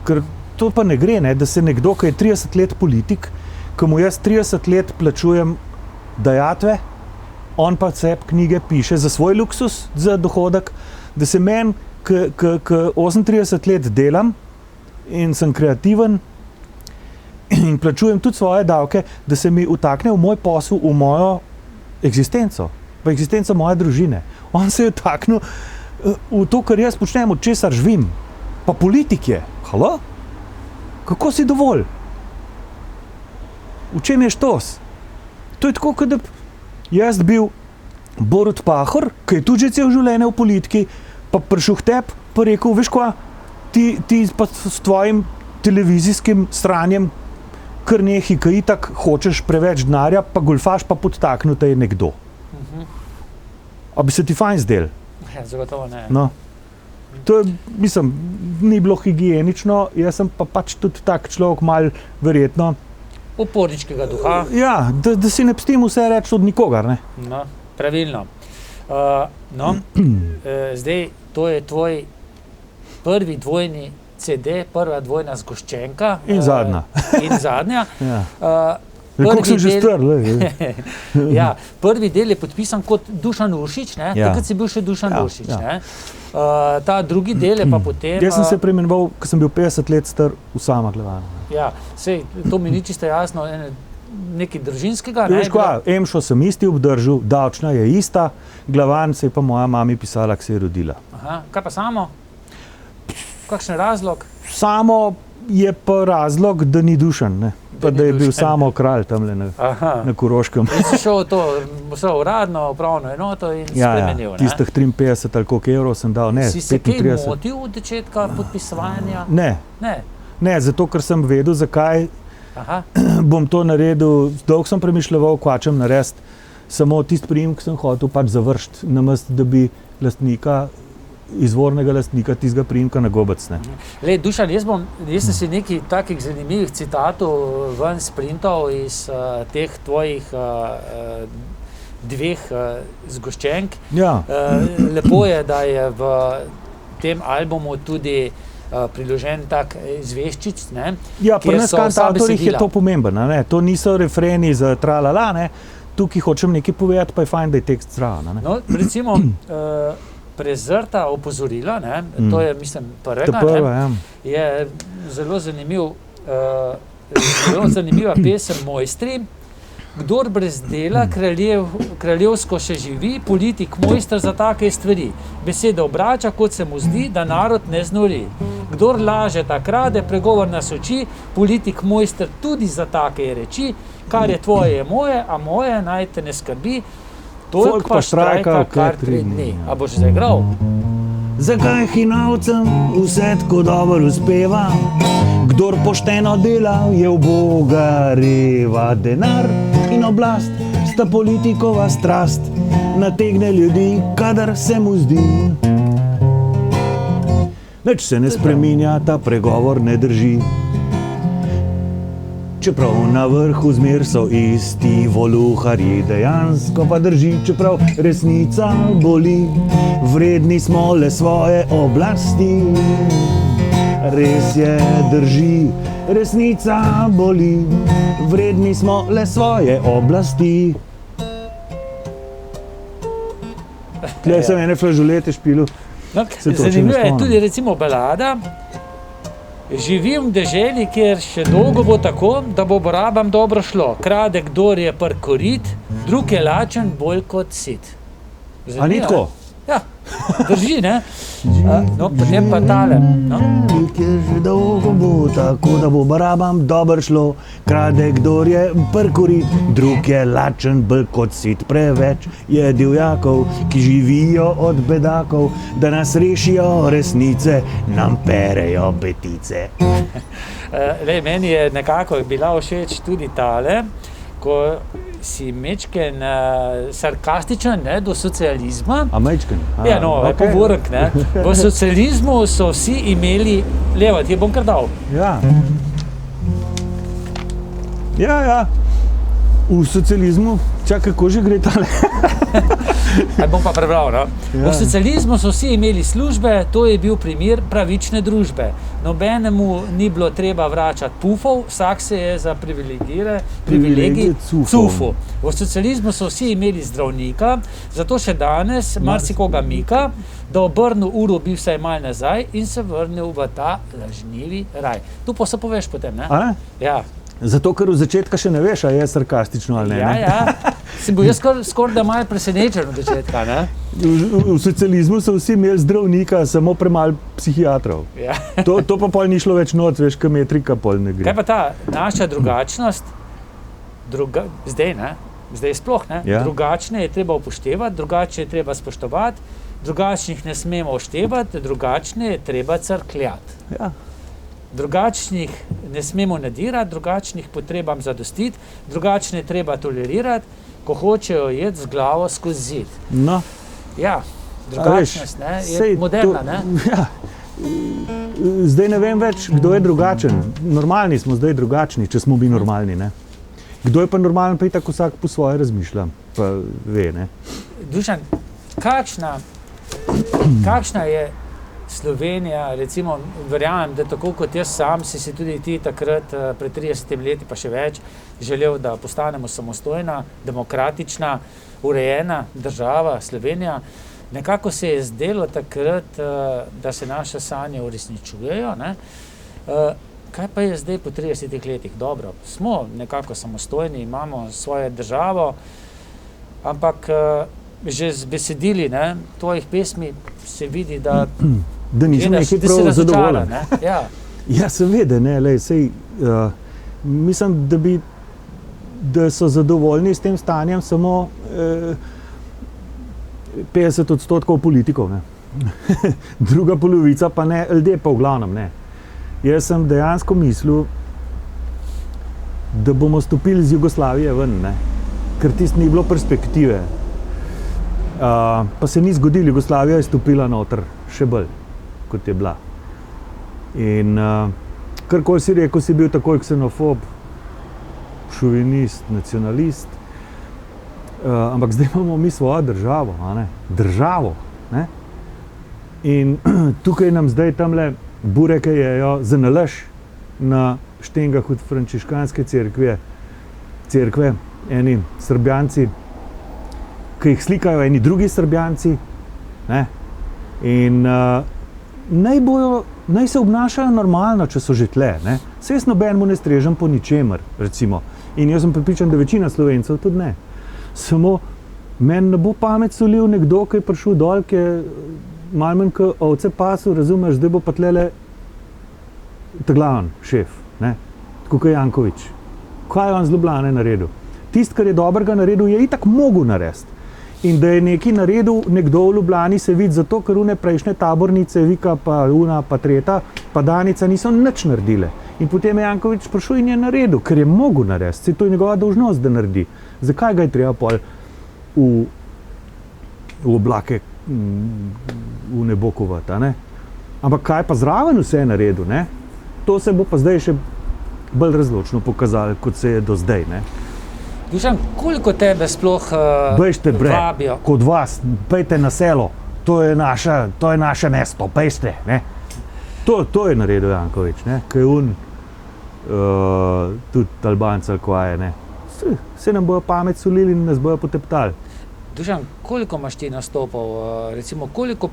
Ker to pa ne gre, ne, da se nekdo, ki je 30 let politik, ki mu jaz 30 let plačujem dajatve on pa sebi knjige piše za svoj luksus, za dohodek, da se meni, ki 38 let delam in sem kreativen in plačujem tudi svoje davke, da se mi utakne v moj posel, v mojo eksistenco, v eksistenco moje družine. On se je utaknil v to, kar jaz počnem, od česar živim. Pa politik je. Halo? Kako si dovolj? V čem je štos? To je tako, kot da jaz bil Borut Pahor, ki je tudi že cel življenje v politiki, pa prišel k tebi, pa rekel, veš kva, ti pa s tvojim televizijskim stranjem kar nehi, ki itak hočeš preveč denarja, pa golfaš, pa podtaknil te je nekdo. A bi se ti fajn zdel? Ja, zagotovo ne. No. To je, mislim, ni bilo higienično, jaz sem pa pač tudi tak človek mal verjetno. Uporničkega duha. Ja, da si ne pustim vse reči od nikogar, ne? No, pravilno. Zdaj, to je tvoj prvi dvojni CD, prva dvojna zgoščenka. In zadnja. In zadnja. Ja. Kako sem že strl. Ja, prvi del je podpisan kot Dušan Uršič, ne? Ja. Takrat si bil še Dušan Ja, Uršič. ja. Ne? Ta drugi del je pa potem... Jaz sem se preimenoval, ko sem bil 50 let star, Usama Glavana. Ja, sej, to mi ni čisto jasno, nekaj družinskega. Ne? Veš kva, Emšo sem isti obdržal, davčna je ista, Glavan se je pa moja mami pisala, ko se je rodila. Aha, kaj pa samo? Kakšen razlog? Samo je pa razlog, da ni Dušan, ne? Pa da je bil samo kralj tamle na Koroškem. In si šel to vse uradno, upravno enoto in spremenil. Ja, tistih 53 ali koliko evrov sem dal, ne, 35. Si se kaj motil od začetka podpisovanja? Ne, zato ker sem vedel, zakaj bom to naredil. Dolgo sem premišljeval, kvačem narediti, samo tisti priimek sem hotel pač završiti, namesto da bi lastnika, izvornega lastnika tistega priimka na gobec. Lej, Dušan, jaz sem si nekaj takih zanimivih citatov ven sprintal iz teh tvojih dveh zgoščenk. Ja. Lepo je, da je v tem albumu tudi priložen tak zveščic, ne? Ja, pri nas kantatorjih je to pomembno, ne? To niso refreni za tralala, ne? Tukaj hočem nekaj povedati, pa je fajn, da je tekst zraven. No, recimo, Prezrta opozorila, ne? To je, mislim, prvega, je zelo zanimiva pesem Mojstri. Kdor brez dela kraljevsko še živi, politik mojster za take stvari. Besede obrača, kot se mu zdi, da narod ne znori. Kdor laže, ta krade, pregovor nas uči, politik mojster tudi za take reči. Kar je tvoje, je moje, a moje naj te ne skrbi. Folk pa štrajka kar 3 dni. A boš zaigral? Zakaj hinavcem vse tako dobro uspeva? Kdor pošteno dela, je v Boga reva. Denar in oblast sta politikova strast, nategne ljudi, kadar se mu zdi. Nič se ne spreminja, ta pregovor ne drži. Čeprav na vrhu zmer so isti voluharji, dejansko pa drži, čeprav resnica boli. Vredni smo le svoje oblasti. Res je, drži, resnica boli. Vredni smo le svoje oblasti. Tle sem ene flažolete špilil. No, zanimivo je tudi recimo balada. Živim v deželi, kjer še dolgo bo tako, da bo barabam dobro šlo. Krade, kdor je prkorit, drug je lačen bolj kot sit. Zanimivo. A ni tako? Ja, drži, ne? No, potem pa tale. No. Kjer že dolgo bo tako, da bo barabam dobro šlo. Krade, kdor je prkorit, drug je lačen bolj kot sit. Preveč je divjakov, ki živijo od bedakov, da nas rešijo resnice, nam perejo betice. Lej, meni je nekako bila všeč tudi tale, ko si mečken sarkastičen, ne, do socializma. A mečken? Ja, no, povorek, ne. V socializmu so vsi imeli, levo, ti je bom kar dal. Ja. Ja. V socializmu, čakaj, kako že gre tale? Bom pa prebral, no? Ja. V socializmu so vsi imeli službe, to je bil primer pravične družbe. Nobenemu ni bilo treba vračati pufov, vsak se je za privilegij cufal. V socializmu so vsi imeli zdravnika, zato še danes marsikoga mika, da obrnil uro bi vsaj mal nazaj in se vrnil v ta lažnivi raj. Tu pa se poveš potem, ne? A ne? Ja. Zato, ker v začetka še ne veš, a je sarkastično ali ne. Ja, ne? ja. Si bil jaz skoraj da malo presenečen od začetka, ne? V socializmu so vsi imeli zdravnika, samo premalo psihiatrov. Ja. To pa pol ni šlo več noč, veš, ka metrika pol ne gre. Kaj pa ta naša drugačnost, zdaj, ne? Zdaj sploh, ne? Ja. Drugačne je treba upoštevati, drugačne je treba spoštovati, drugačnih ne smemo oštevati, drugačne je treba crkljati. Ja. Drugačnih ne smemo nadirati, drugačnih potrebam zadostiti, drugačne je treba tolerirati, ko hočejo jeti z glavo skozi zid. No. Ja, drugačnost, ne, je moderna, ne? Ja. Zdaj ne vem več, kdo je drugačen. Normalni smo zdaj drugačni, če smo mi normalni, ne? Kdo je pa normalen, pa itak vsak po svoje razmišlja, pa ve, ne? Dušan, kakšna je Slovenija, recimo, verjamem, da tako kot jaz sam, si tudi ti takrat pred 30 leti, pa še več, želel, da postanemo samostojna, demokratična, urejena država, Slovenija. Nekako se je zdelo takrat, da se naše sanje uresničujejo, ne? Kaj pa je zdaj po 30 letih? Dobro, smo nekako samostojni, imamo svojo državo, ampak že z besedili, ne, tvojih pesmi se vidi, da nisem nekaj prav zadovoljen. Ja. Ja, seveda, ne, lej, sej, mislim, da so zadovoljni s tem stanjem samo 50% politikov, ne. Druga polovica pa ne, ljudje pa v glavnem ne. Jaz sem dejansko mislil, da bomo stopili z Jugoslavije ven, ne, ker tisto ni bilo perspektive. Pa se ni zgodilo, Jugoslavija je stopila noter še bolj, kot je bila. In karkoli si rekel, si bil takoj ksenofob, šovinist, nacionalist. Ampak zdaj imamo mi svojo državo, a ne? Državo, ne? In tukaj nam zdaj tamle bureke jejo za nalaž na štengah od frančiškanske cerkve, eni Srbjanci, ki jih slikajo eni drugi Srbjanci, ne? In naj se obnašajo normalno, če so že tle, ne? Saj jaz nobenemu ne strežem po ničemer, recimo. In jaz sem prepričan, da večina Slovencev tudi ne. Samo meni ne bo pamet solil nekdo, ki je prišel dol, ki je malo manj kot ovce pasu, razumeš, zdaj bo pa tlele glavni šef, ne? Tako kot Janković. Kaj je on z Ljubljane naredil? Tisto, kar je dobrega naredil, je itak mogel narediti. In da je nekaj naredil nekdo v Ljubljani, se vidi zato, ker une prejšnje tabornice, Vika pa Una pa Treta, pa Danica niso nič naredile. In potem je Janković prišel in je naredil, ker je mogel narediti. Se to je njegova dolžnost, da naredi. Zakaj ga je treba pol v oblake v nebo kovati, a ne? Ampak kaj pa zraven vse je naredil, ne? To se bo pa zdaj še bolj razločno pokazalo, kot se je do zdaj, ne? Dušan, koliko tebe sploh Bežte, vabijo? Kod vas, pejte na selo, to je naše mesto, pejte, ne? To je naredil Janković, ne? Kaj on, tudi Albanca, kaj je, ne? Se nam bojo pamet solili in nas bojo poteptali. Dušan, koliko imaš ti nastopov, recimo koliko,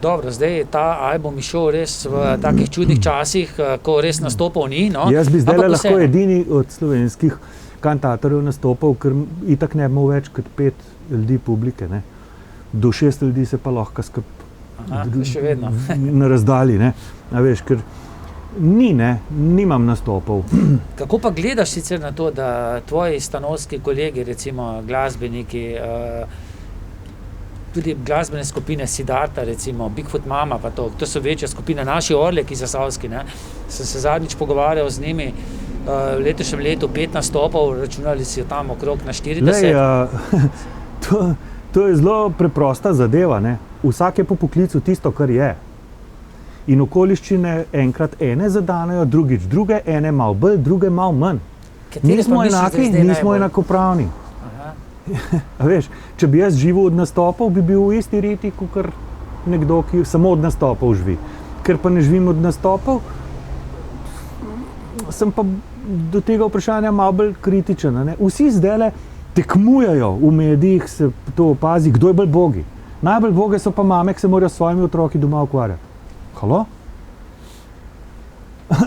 dobro, zdaj je ta album išel res v takih čudnih časih, ko res nastopov ni, no? Jaz bi zdaj lahko edini od slovenskih kantatorjev nastopal, ker itak ne bi imel več kot 5 ljudi publike, ne? Do 6 ljudi se pa lahko še vedno. na razdalji, ne? A veš, ker nimam nastopov. Kako pa gledaš sicer na to, da tvoji stanovski kolegi, recimo glasbeniki, tudi glasbene skupine Siddharta, recimo Bigfoot Mama, pa to so večje skupine, naši Orleki zasavski, ne? Sem se zadnjič pogovarjal z njimi, v letošnjem letu 5 nastopov, računali si jo tam okrog na 40. Lej, to je zelo preprosta zadeva, ne? Vsak je po poklicu tisto, kar je. In okoliščine enkrat ene zadanejo, drugič druge, ene malo bolj, druge malo manj. Nismo enaki, nismo enakopravni. A veš, če bi jaz živel od nastopov, bi bil v isti riti, kot nekdo, ki samo od nastopov živi. Ker pa ne živim od nastopov, sem pa do tega vprašanja malo bolj kritičen. Ne? Vsi zdajle tekmujejo v medijih, se to opazi, kdo je bolj bogi. Najbolj boge so pa mame, ki se morajo s svojimi otroki doma ukvarjati. Halo?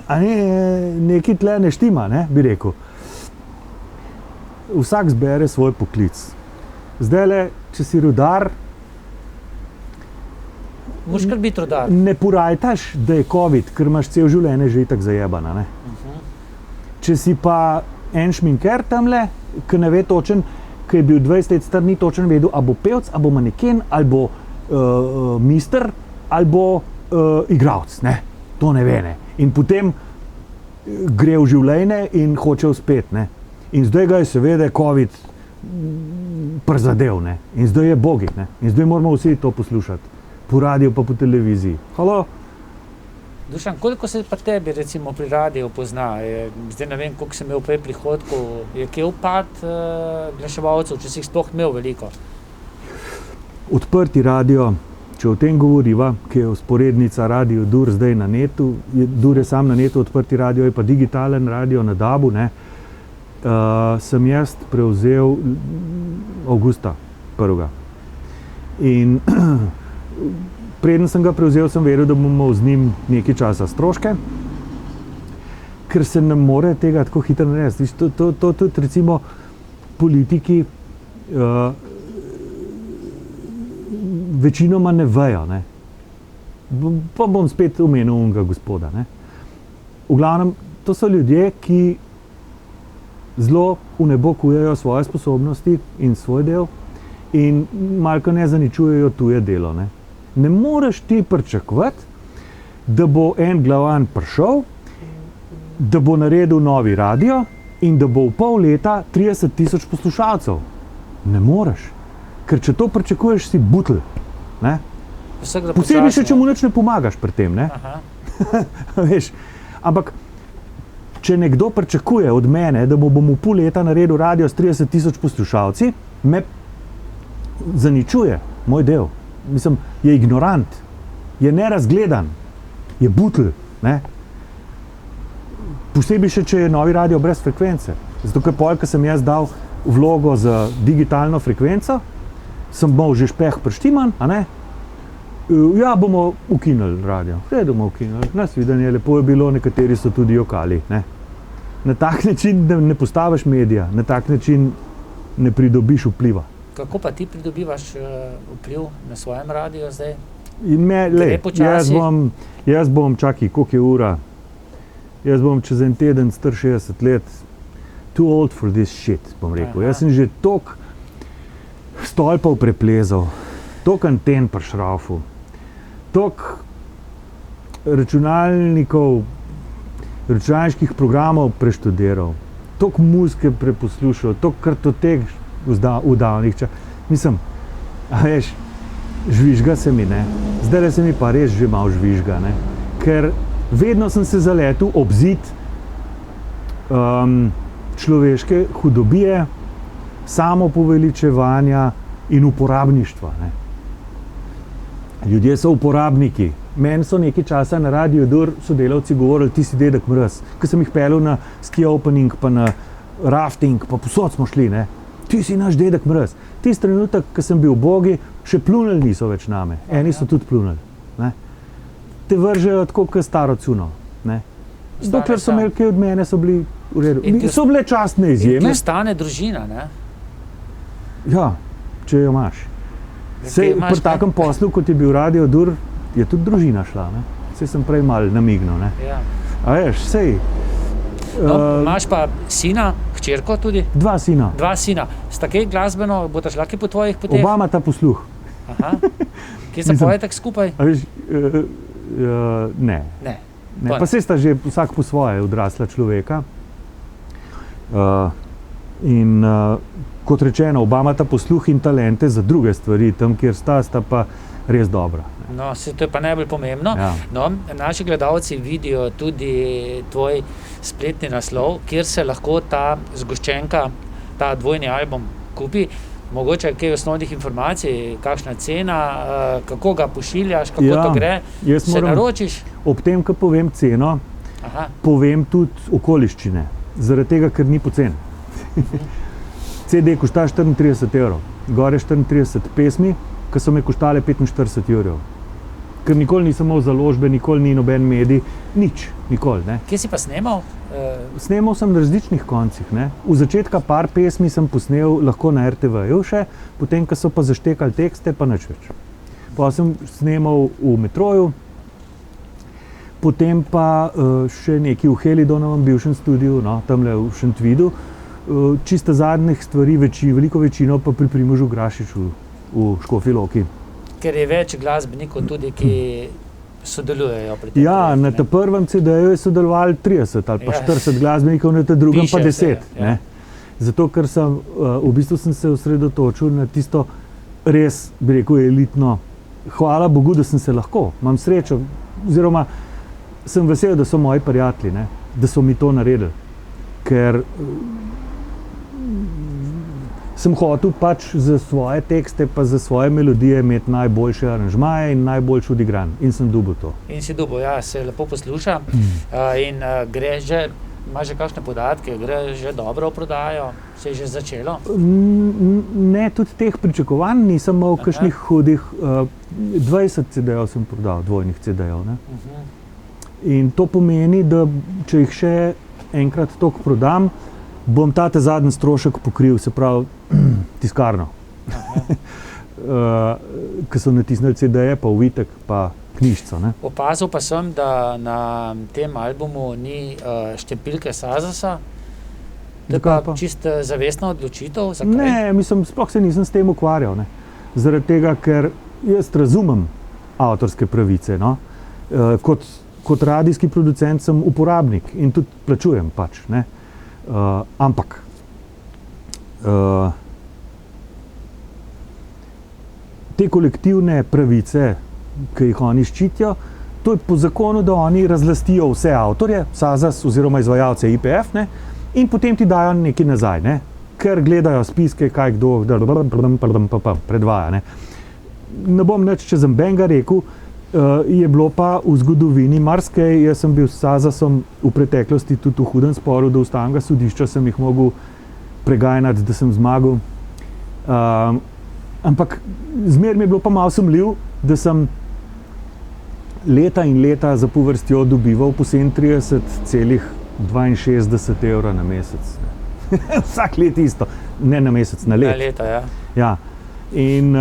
A ne, nekaj tle ne štima, ne, bi rekel. Vsak zbere svoj poklic. Zdajle, če si rudar, Moš kar biti rudar. ne porajtaš, da je COVID, ker imaš cel življenje že itak zajebana. Ne? Če si pa en šminker tamle, ki ne ve točen, ki je bil 20 let star, ni točen vedel, a bo pevc, a bo maneken, ali bo mister, ali bo igralec. Ne? To ne ve. Ne? In potem gre v življenje in hoče uspeti. Ne? In zdaj ga je seveda COVID prizadel. Ne? In zdaj je bogi. Ne? In zdaj moramo vsi to poslušati. Po radiju pa po televiziji. Halo? Dušan, koliko se pa tebi recimo pri radiju pozna? Zdaj ne vem, koliko sem imel prej prihodkov. Je kje upad glaševalcev, če si jih sploh imel veliko? Odprti radio, če o tem govoriva, ki je vzporednica Radio Dur zdaj na netu, Dur je sam na netu, odprti radio je pa digitalen radio na DAB-u, ne, sem jaz prevzel avgusta 1. In preden sem ga prevzel, sem vedel, da bomo z njim nekaj časa stroške, ker se ne more tega tako hitro narediti. To tudi recimo politiki večinoma ne vejo. Ne. Pa bom spet omenil onega gospoda. Ne. V glavnem, to so ljudje, ki zelo v nebo kujejo svoje sposobnosti in svoj del in malko ne zaničujejo tuje delo. Ne moreš ti pričakovati, da bo en glavan prišel, da bo naredil novi radio in da bo v pol leta 30,000 poslušalcev. Ne moreš. Ker če to pričakuješ, si butl. Posebej še, če mu nič ne pomagaš pri tem. Ne? Veš, ampak če nekdo pričakuje od mene, da bom v pol leta naredil radio s 30,000 poslušalci, me zaničuje moj del. Mislim, je ignorant, je nerazgledan, je butl. Ne? Posebej še, če je novi radio brez frekvence. Zato, ker pol, ko sem jaz dal vlogo za digitalno frekvenco, sem bil že špeh prištiman, a ne? Ja, bomo ukinili radio. Redo bomo ukinili. Nasvidenje, lepo je bilo, nekateri so tudi jokali. Ne? Na tak način ne postaviš medija, na tak način ne pridobiš vpliva. Kako pa ti pridobivaš vpliv na svojem radiju zdaj? Jaz bom, čakaj, koliko je ura? Jaz bom čez en teden star 60 let. Too old for this shit, bom rekel. Jaz sem že toliko stolpov preplezal, toliko anten prišraufal, toliko računalniških programov preštudiral, toliko muzike preposlušal, toliko kartotek v davnih časih. Mislim, a veš, žvižga se mi, ne. Zdajle se mi pa res že malo žvižga, ne. Ker vedno sem se zaletel ob zid človeške hudobije, samopoveličevanja in uporabništva. Ne. Ljudje so uporabniki. Meni so nekaj časa na Radio Dur sodelavci govorili, ti si dedek Mraz. Ko sem jih peljal na ski opening, pa na rafting, pa posod smo šli, ne. Ti si naš dedek Mraz. Tisti trenutek, ko sem bil bogi, še plunili niso več name. Eni so tudi plunili. Ne. Te vržejo tako, kot staro cuno. Ne. Dokler so imeli kaj od mene, so bili v redu. So bile častne izjeme. In ti ostane družina, ne? Ja, če jo imaš. Sej pri takem poslu, kot je bil Radio Dur, je tudi družina šla. Ne? Sej sem prej malo namignil. Ne? Ja. A veš, sej. Imaš pa sina, hčerko tudi? Dva sina. Sta kaj glasbeno, boste šla kaj po tvojih poteh? Oba ima ta posluh. Aha. Kje se pojete skupaj? A veš, ne. Ne. Pa sej sta že vsak po svoje odrasla človeka. Kot rečeno, oba imata posluh in talente za druge stvari, tam, kjer sta pa res dobra. No, to je pa najbolj pomembno. Ja. No, naši gledalci vidijo tudi tvoj spletni naslov, kjer se lahko ta zgoščenka, ta dvojni album kupi. mogoče kaj osnovnih informacij, kakšna cena, kako ga pošiljaš, kako to gre, se naročiš? Ob tem, ko povem ceno, povem tudi okoliščine, zaradi tega, ker ni pocen. CD košta 34 evrov, gore 34 pesmi, ki so me koštale 45 evrov. Ker nikoli nisem imel založbe, nikoli ni noben medij, nič, nikoli. Ne. Kje si pa snemal? Snemal sem na različnih koncih. Ne. V začetka par pesmi sem posnel lahko na RTV-ju še, potem, ko so pa zaštekali tekste, pa nič več. Pa sem snemal v Metroju, potem pa še nekaj v Helidonovem bivšem studiu, no, tamle v Šentvidu, čisto zadnjih stvari, veliko večino pa pri Primožu Grašiču v Škofji Loki. Ker je več glasbenikov tudi, ki sodelujejo pri tem. Ja, na ta prvem CD-ju je sodelovali 30 ali pa 40 glasbenikov, na ta drugem pa 10. Ne? Zato, ker sem se osredotočil na tisto res, bi rekel, elitno. Hvala Bogu, da sem se lahko. Imam srečo, oziroma sem vesel, da so moji prijatelji, ne? Da so mi to naredili. Ker sem hotel pač za svoje tekste pa za svoje melodije imeti najboljše aranžmaje in najboljši odigran. In sem dobil to. In si dobil, ja, se lepo posluša. In gre že, imaš že kakšne podatke, gre že dobro v prodajo? Se je že začelo? Ne, tudi teh pričakovanj nisem imel kakšnih hudih. 20 CD-jev sem prodal, dvojnih CD-jev. In to pomeni, da če jih še enkrat toliko prodam, bom ta zadnji strošek pokril, se pravi tiskarno. Ko so natisnili CD-je, pa uvitek, pa knjižico. Opazil pa sem, da na tem albumu ni štempilke Sazasa. To je pa čisto zavestna odločitev? Zakaj? Ne, mislim, sploh se nisem s tem ukvarjal. Ne. Zaradi tega, ker jaz razumem avtorske pravice. No. Kot radijski producent sem uporabnik in tudi plačujem pač. Ne. Ampak te kolektivne pravice, ki jih oni ščitijo, to je po zakonu, da oni razlastijo vse avtorje, Sazas oziroma izvajalce IPF, ne, in potem ti dajo nekaj nazaj, ne, ker gledajo spiske, kaj kdo predvaja. Ne bom nič čez Benga rekel, je bilo pa v zgodovini marsikaj. Jaz sem bil s Sazasom v preteklosti tudi v hudem sporu do ustavnega sodišča, sem jih mogel pregajati, da sem zmagal. Ampak zmer mi je bilo pa malo sumljiv, da sem leta in leta zapovrstjo dobival po 37,62 evra na mesec. Vsak let isto, ne na mesec, na let. Na leta, ja. Ja. In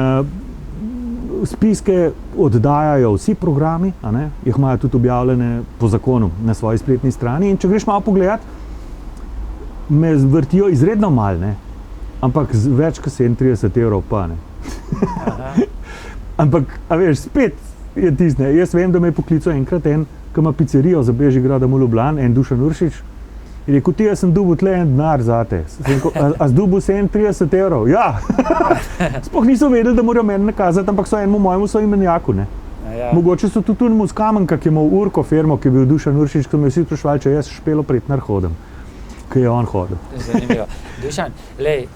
spiske oddajajo vsi programi, a ne? Jih imajo tudi objavljene po zakonu na svoji spletni strani. In če greš malo pogledat, me vrtijo izredno malo, ne? Ampak več kot 37 evrov pa ne. Ampak, a veš, spet je tisne. Jaz vem, da me je poklical enkrat en, ki ima pizzerijo za Bežigradom v Ljubljani, en Dušan Uršič. In rekel, ti, jaz sem dobil tle en denar zate. A si dobil 37 evrov? Ja. Sploh niso vedeli, da morajo meni nakazati, ampak so enemu mojemu soimenjaku, ne. Ja. Mogoče so tudi unemu Skamenka, ki je imel Urko firmo, ki je bil Dušan Uršič, ki me vsi sprašvali, če jaz Špelo Pretnar hodim, ki je on hodil. Zanimivo. Dušan,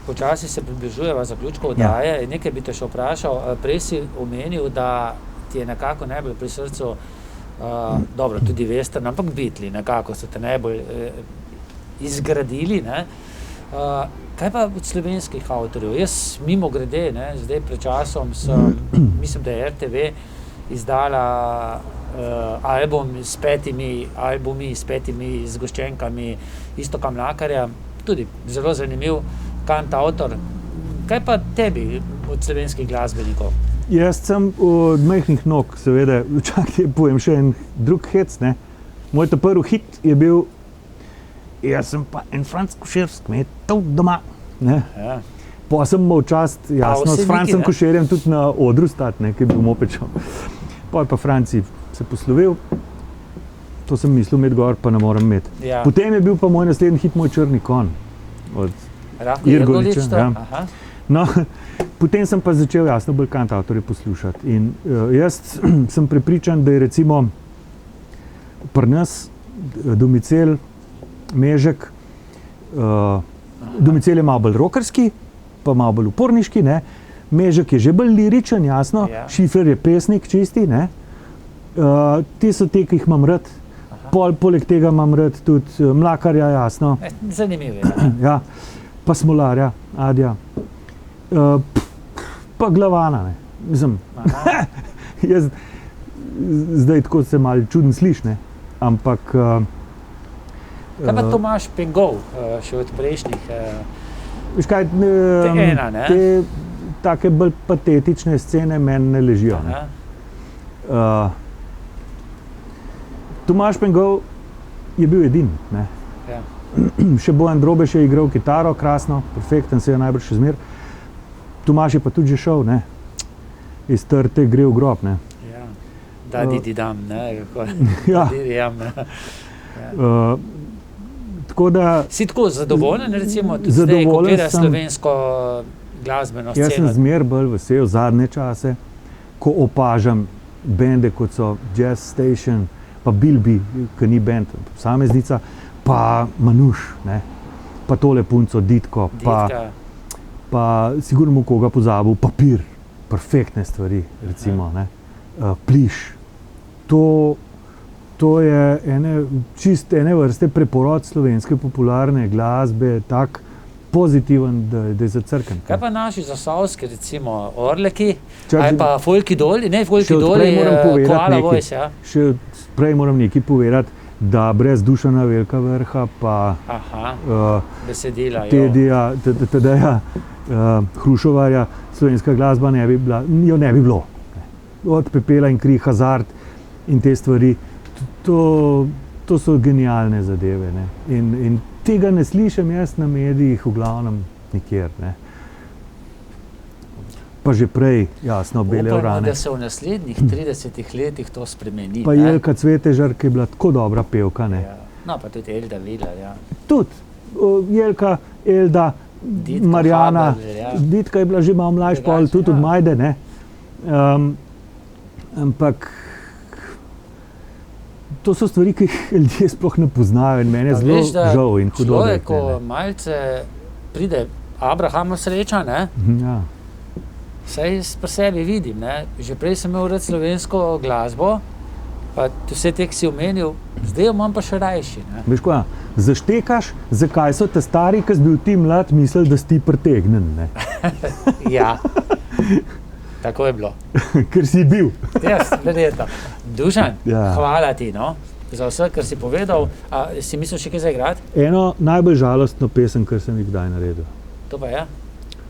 počasi se približujeva zaključku oddaje. Ja. Nekaj bi te še vprašal. Prej si omenil, da ti je nekako najbolj pri srcu, dobro, tudi western, ampak Beatli nekako so te najbolj izgradili. Ne? Kaj pa od slovenskih avtorjev? Jaz mimo grede, ne, zdaj pred časom sem, mislim, da je RTV izdala album s 5 albumi, s 5 zgoščenkami Iztoka Mlakarja, tudi zelo zanimiv kantavtor. Kaj pa tebi od slovenskih glasbenikov? Jaz sem od majhnih nog, seveda, čakaj, povem še en drug hec, ne. Moj ta prvi hit je bil Jaz sem pa en Franc Košir s kmetov doma. Ne. Ja. Pa sem imel čast, jasno, s Francem Koširjem tudi na odru stati, ki je bil mopečal. Pa je pa Franci se poslovil, to sem mislil imeti gor, pa ne morem imeti. Ja. Potem je bil pa moj naslednji hit Moj črni konj od Irgoliča. Ja. No, potem sem pa začel jasno bolj kantavtorje poslušati. In jaz sem prepričan, da je recimo pri nas Domicel, Mežek, Domicel je malo bolj rockerski, pa malo bolj uporniški, ne. Mežek je že bolj liričen, jasno, Ja. Šifer je pesnik čisti, ne. Ti so te, ki jih imam rad. Poleg tega imam rad tudi Mlakarja, jasno, Zanimivo je. ja, pa Smolarja, Adja, pa Glavana, ne. Mislim, jaz zdaj tako se malo čudno sliši, ne, ampak Kaj pa Tomaž Pengov, še od prejšnjih? veš kaj, ena, ne? te take bolj patetične scene meni ne ležijo, ne. Tomaž Pengov je bil edin, ne. Ja. Še Bojan Drobeš je igral kitaro, krasno, perfekten, se je najbrž še zmer. Tomaž je pa tudi že šel, ne. Iz trte gre v grob, ne. Ja. Dam, ne? Ja. Didijam, ne? Tako da Si tako zadovoljen, recimo, tudi zdaj, ko Zadovoljen gledaš sem. slovensko glasbeno jaz sem sceno? zmer bolj vesel zadnje čase, ko opažam bende, kot so Jazz Station, pa Bilby, ki ni bend, posameznica, pa Manuš, ne, pa tole punco Ditko, Ditka. pa sigurno mu koga pozabil, Papir, perfektne stvari, recimo, ne, Pliš. To je ene vrste preporod slovenske popularne glasbe, tak pozitiven, da je zacrkan. Kaj pa naši zasavski, recimo, Orleki, Čakaj, ali pa Folki Doli, ne Folki še odprej Doli, moram povedati Koala nekaj. Voice, ja? Še prej moram nekaj povedati, da brez Dušana Velika Vrha pa Aha, besedila, Tadeja Hrušovarja slovenska glasba ne bi bila, jo ne bi bilo. Od Pepela in kri, Hazard in te stvari, to so genialne zadeve, ne. In tega ne slišim jaz na medijih, v glavnem nikjer, ne. Pa že prej, jasno, Bele Upajmo, orane. da se v naslednjih 30 letih to spremeni. Pa ne? Jelka Cvetežar, ki je bila tako dobra pevka, ne. Ja. No, pa tudi Elda Vilar, ja. Tudi Jelka, Elda, Ditka Marjana, Haberl, ja. Ditka je bila že malo mlajša, pol Drugače, tudi ja. od Majde, ne. Ampak to so stvari, ki jih ljudje sploh ne poznajo in meni je Pa zelo veš, da žal in hudo. da jih človek, ko ne. malce pride Abrahama sreča, ne? Ja. Saj pri sebi vidim, ne? Že prej sem imel rad slovensko glasbo, pa vse te, ki si omenil, zdaj jo imam pa še rajši, ne? Veš kaj, zaštekaš, zakaj so te stari, ki si bil ti mlad, mislili, da si ti pretegnen, ne. Ja, tako je bilo. Ker si bil. Jaz, verjetno. Dušan, Ja. hvala ti, no, za vse, kar si povedal. A si mislil še kaj zaigrati? Eno najbolj žalostno pesem, kar sem jih kdaj naredil. To pa je?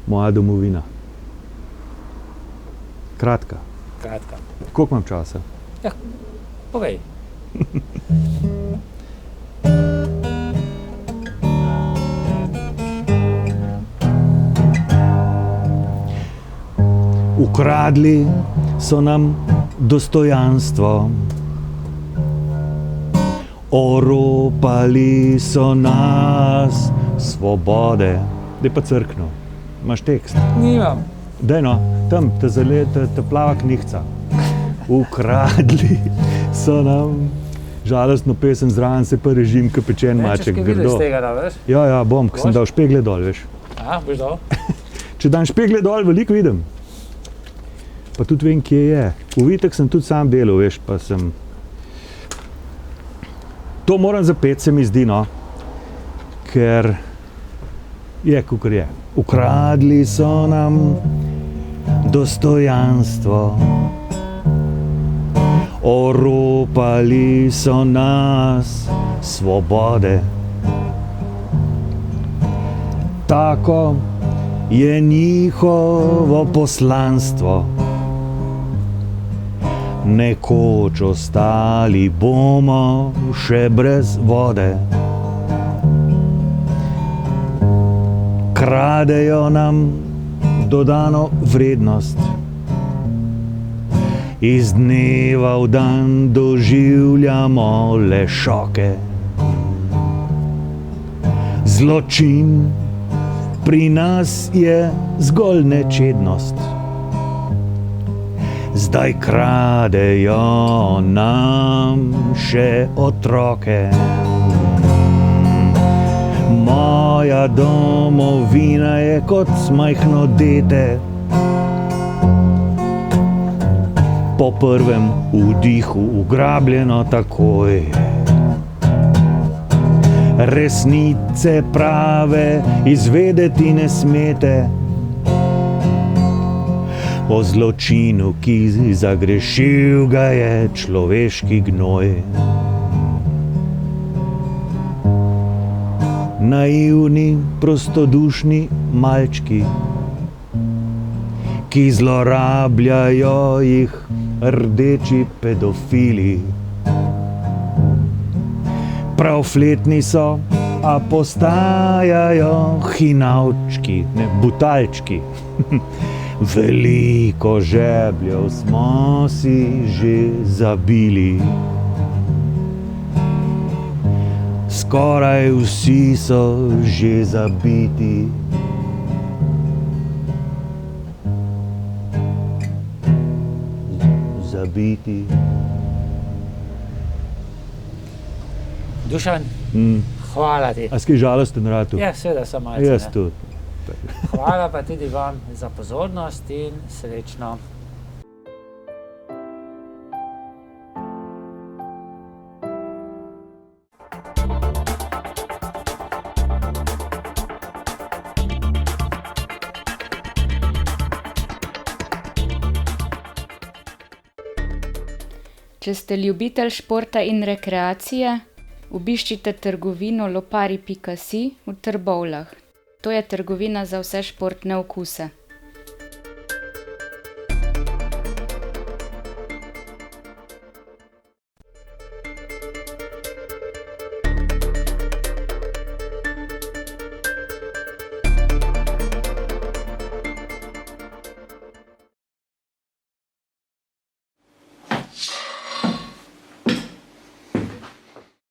Moja domovina. Kratka. Kratka. Koliko imam časa? Ja, povej. Ukradli so nam dostojanstvo, oropali so nas svobode. Daj pa crkno, imaš tekst. Nimam. Daj no, tam te plava knjigca. Ukradli so nam žalostno pesem, zraven se pa režim, ki pečen maček Nečeš kaj videti grdo. z tega, da veš? Ja, bom, ko sem Boš? dal špegle dol, veš. A, boš dal? Če dam špegle dol, veliko vidim. Pa tudi vem, kje je. V Vitek sem tudi sam delal, veš, pa sem... To moram zapeti, se mi zdi, no. Ker je, kakor je. Ukradli so nam dostojanstvo, oropali so nas svobode. Tako je njihovo poslanstvo. Nekoč ostali bomo še brez vode. Kradejo nam dodano vrednost. Iz dneva v dan doživljamo le šoke. Zločin pri nas je zgolj nečednost. Zdaj kradejo nam še otroke. Moja Moja domovina je kot majhno dete. Po prvem vdihu ugrabljeno takoj. Resnice prave izvedeti ne smete. O zločinu, ki zagrešil ga je človeški gnoj. Naivni, prostodušni malčki, ki zlorabljajo jih rdeči pedofili. Prav fletni so, a postajajo hinavčki, ne butalčki. Veliko žebljev smo si že zabili. Skoraj vsi so že zabiti. Zabiti. Dušan, hvala ti. A si kaj žalosten ratu? Ja, seveda sem malce. Jaz tudi. Hvala pa tudi vam za pozornost in srečno. Če ste ljubitelj športa in rekreacije, obiščite trgovino lopari.si v Trbovljah. To je trgovina za vse športne okuse.